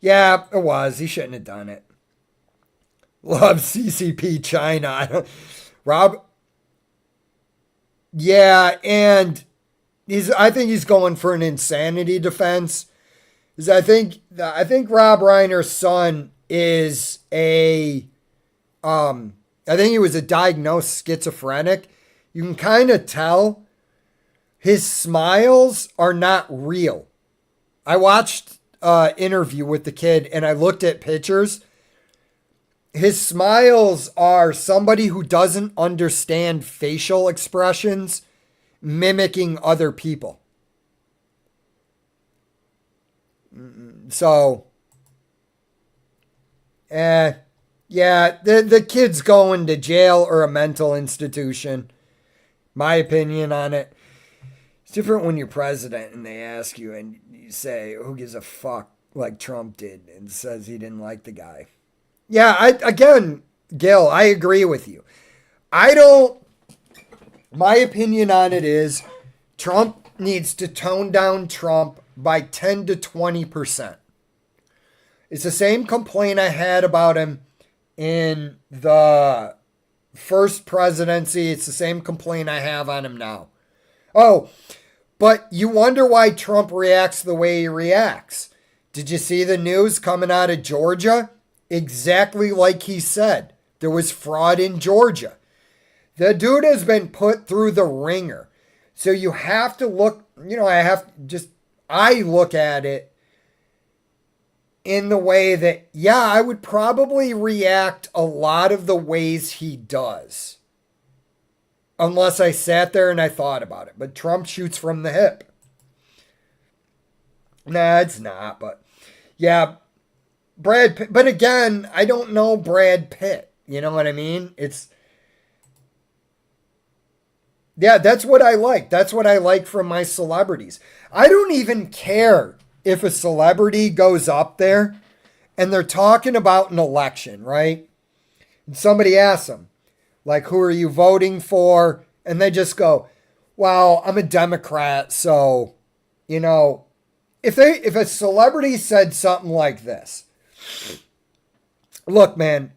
Yeah, it was. He shouldn't have done it. Love CCP China. Rob, yeah, and I think he's going for an insanity defense. I think Rob Reiner's son is I think he was a diagnosed schizophrenic. You can kind of tell his smiles are not real. I watched an interview with the kid and I looked at pictures. His smiles are somebody who doesn't understand facial expressions mimicking other people. So, yeah, the kid's going to jail or a mental institution. My opinion on it. It's different when you're president and they ask you and you say, "Who gives a fuck?" like Trump did, and says he didn't like the guy. Yeah, again, Gil, I agree with you. My opinion on it is Trump needs to tone down Trump by 10 to 20%. It's the same complaint I had about him in the first presidency. It's the same complaint I have on him now. Oh, but you wonder why Trump reacts the way he reacts. Did you see the news coming out of Georgia? Exactly like he said. There was fraud in Georgia. The dude has been put through the ringer. So you have to look, I look at it in the way that, yeah, I would probably react a lot of the ways he does. Unless I sat there and I thought about it. But Trump shoots from the hip. Nah, it's not, but yeah, Brad Pitt. But again, I don't know Brad Pitt. You know what I mean? Yeah, that's what I like. That's what I like from my celebrities. I don't even care if a celebrity goes up there and they're talking about an election, right? And somebody asks them, like, who are you voting for? And they just go, well, I'm a Democrat, so, you know, if a celebrity said something like this, look, man,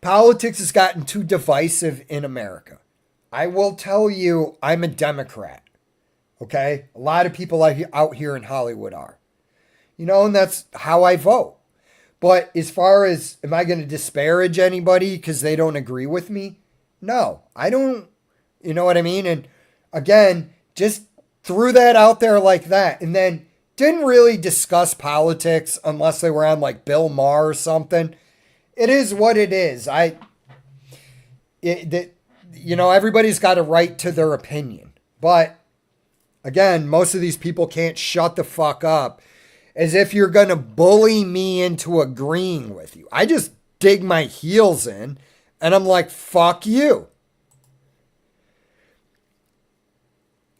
politics has gotten too divisive in America. I will tell you, I'm a Democrat. Okay? A lot of people out here in Hollywood are. You know, and that's how I vote. But as far as, am I going to disparage anybody because they don't agree with me? No, I don't. You know what I mean? And again, just threw that out there like that. And then didn't really discuss politics unless they were on like Bill Maher or something. It is what it is. You know, everybody's got a right to their opinion. But again, most of these people can't shut the fuck up as if you're going to bully me into agreeing with you. I just dig my heels in and I'm like, fuck you.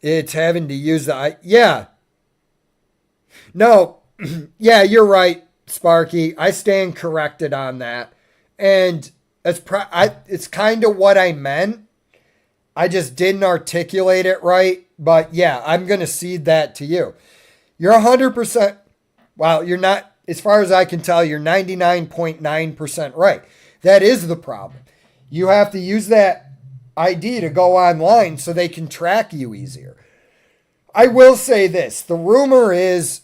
It's having to use yeah. No, yeah, you're right, Sparky. I stand corrected on that. And it's kind of what I meant. I just didn't articulate it right. But yeah, I'm going to cede that to you. You're 100%, well, you're not, as far as I can tell, you're 99.9% right. That is the problem. You have to use that ID to go online so they can track you easier. I will say this. The rumor is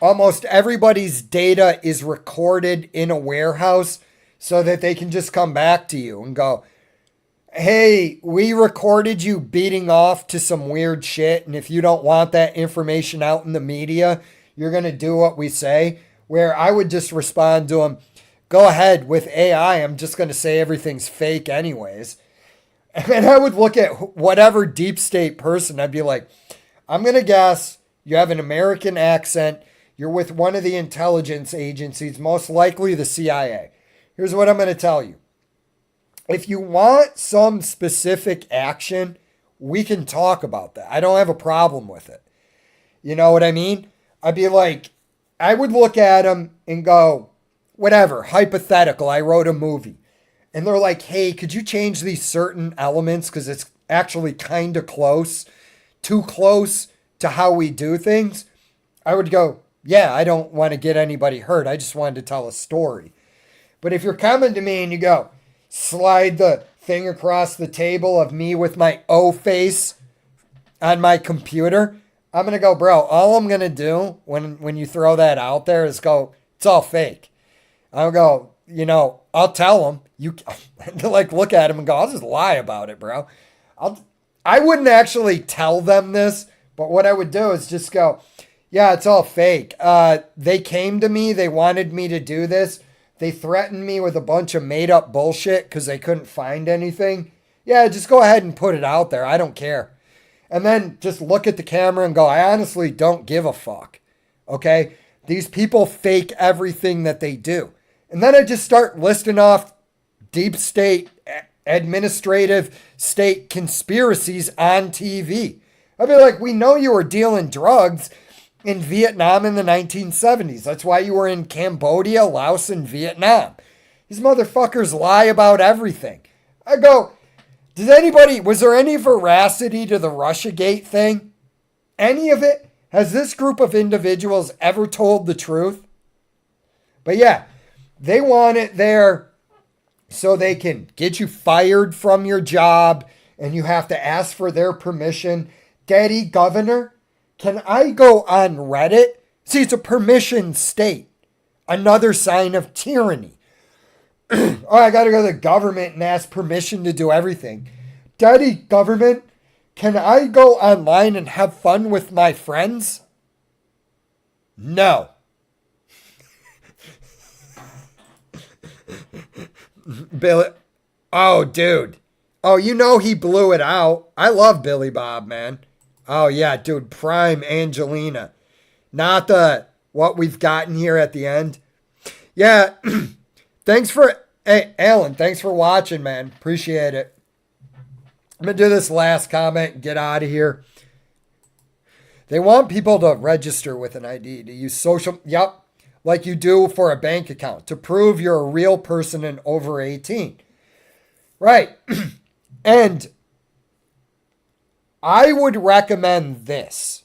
almost everybody's data is recorded in a warehouse so that they can just come back to you and go, hey, we recorded you beating off to some weird shit, and if you don't want that information out in the media, you're going to do what we say. Where I would just respond to them, go ahead with AI. I'm just going to say everything's fake anyways. And I would look at whatever deep state person. I'd be like, I'm going to guess you have an American accent. You're with one of the intelligence agencies, most likely the CIA. Here's what I'm going to tell you. If you want some specific action, we can talk about that. I don't have a problem with it. You know what I mean? I'd be like, I would look at them and go, whatever, hypothetical. I wrote a movie. And they're like, hey, could you change these certain elements? Because it's actually kind of close, too close to how we do things. I would go, yeah, I don't want to get anybody hurt. I just wanted to tell a story. But if you're coming to me and you go, slide the thing across the table of me with my O face on my computer, I'm going to go, bro, all I'm going to do when you throw that out there is go, it's all fake. I'll go, you know, I'll tell them. You like look at them and go, I'll just lie about it, bro. I wouldn't actually tell them this, but what I would do is just go, yeah, it's all fake. They came to me. They wanted me to do this. They threatened me with a bunch of made up bullshit because they couldn't find anything. Yeah, just go ahead and put it out there. I don't care. And then just look at the camera and go, I honestly don't give a fuck. Okay? These people fake everything that they do. And then I just start listing off deep state, administrative state conspiracies on TV. I'd be like, we know you were dealing drugs in Vietnam in the 1970s. That's why you were in Cambodia, Laos, and Vietnam. These motherfuckers lie about everything. I go, was there any veracity to the Russiagate thing? Any of it? Has this group of individuals ever told the truth? But yeah, they want it there so they can get you fired from your job and you have to ask for their permission. Daddy governor, can I go on Reddit? See, it's a permission state. Another sign of tyranny. Oh, I got to go to the government and ask permission to do everything. Daddy government, can I go online and have fun with my friends? No. Billy. Oh, dude. Oh, you know he blew it out. I love Billy Bob, man. Oh, yeah, dude. Prime Angelina. Not the what we've gotten here at the end. Yeah. Hey, Alan, thanks for watching, man. Appreciate it. I'm going to do this last comment and get out of here. They want people to register with an ID, to use like you do for a bank account, to prove you're a real person and over 18. Right. And I would recommend this.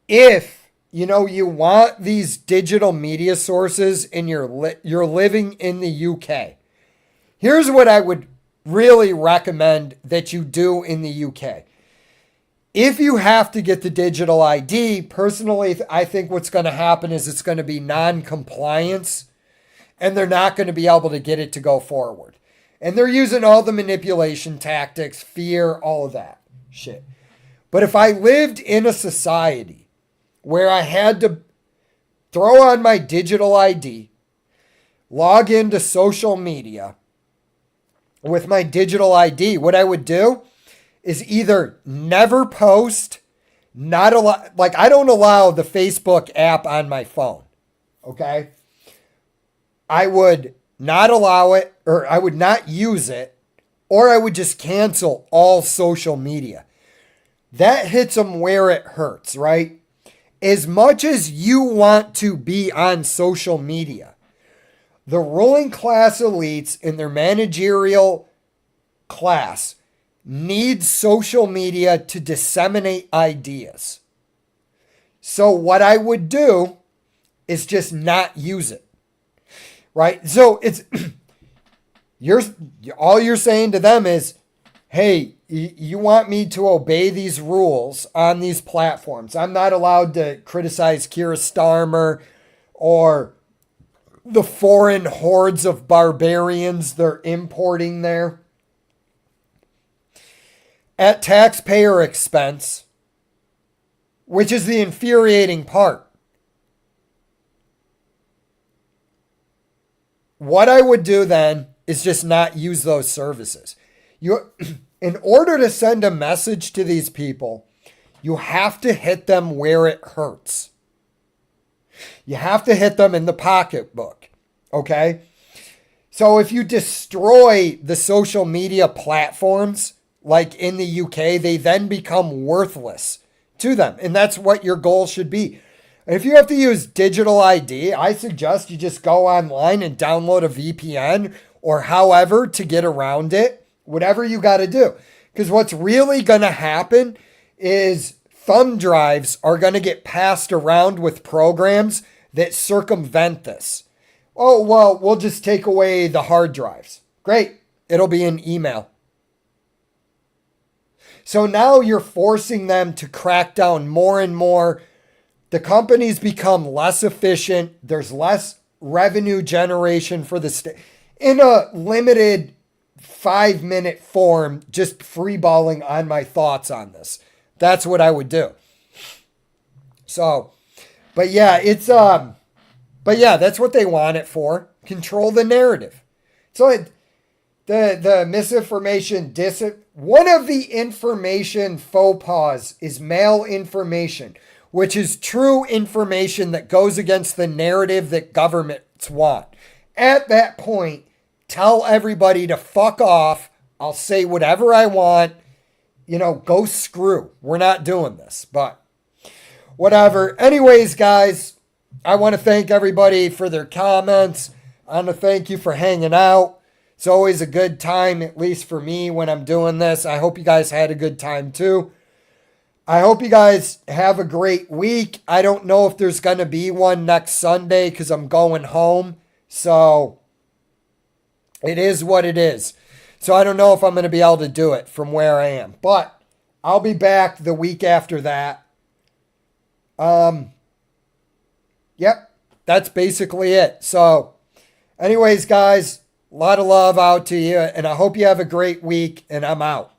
If, you want these digital media sources and you're living in the UK, here's what I would really recommend that you do in the UK. If you have to get the digital ID, personally, I think what's going to happen is it's going to be non-compliance, and they're not going to be able to get it to go forward. And they're using all the manipulation tactics, fear, all of that shit. But if I lived in a society where I had to throw on my digital ID, log into social media with my digital ID, what I would do is either never post, I don't allow the Facebook app on my phone, okay? I would not allow it, or I would not use it, or I would just cancel all social media. That hits them where it hurts, right? As much as you want to be on social media, the ruling class elites in their managerial class need social media to disseminate ideas. So what I would do is just not use it. Right? So it's all you're saying to them is, hey, you want me to obey these rules on these platforms. I'm not allowed to criticize Keir Starmer or the foreign hordes of barbarians they're importing there at taxpayer expense, which is the infuriating part. What I would do then is just not use those services. In order to send a message to these people, you have to hit them where it hurts. You have to hit them in the pocketbook, okay? So if you destroy the social media platforms, like in the UK, they then become worthless to them. And that's what your goal should be. If you have to use digital ID, I suggest you just go online and download a VPN or however to get around it, whatever you got to do. Because what's really going to happen is thumb drives are going to get passed around with programs that circumvent this. Oh, well, we'll just take away the hard drives. Great. It'll be an email. So now you're forcing them to crack down more and more. The companies become less efficient. There's less revenue generation for the state. In a limited 5-minute form, just freeballing on my thoughts on this. That's what I would do. So, but yeah, that's what they want it for. Control the narrative. So the misinformation, one of the information faux pas is malinformation, which is true information that goes against the narrative that governments want. At that point, tell everybody to fuck off. I'll say whatever I want. Go screw. We're not doing this, but whatever. Anyways, guys, I want to thank everybody for their comments. I want to thank you for hanging out. It's always a good time, at least for me, when I'm doing this. I hope you guys had a good time too. I hope you guys have a great week. I don't know if there's going to be one next Sunday because I'm going home. So it is what it is. So I don't know if I'm going to be able to do it from where I am. But I'll be back the week after that. Yep, that's basically it. So anyways, guys, a lot of love out to you. And I hope you have a great week. And I'm out.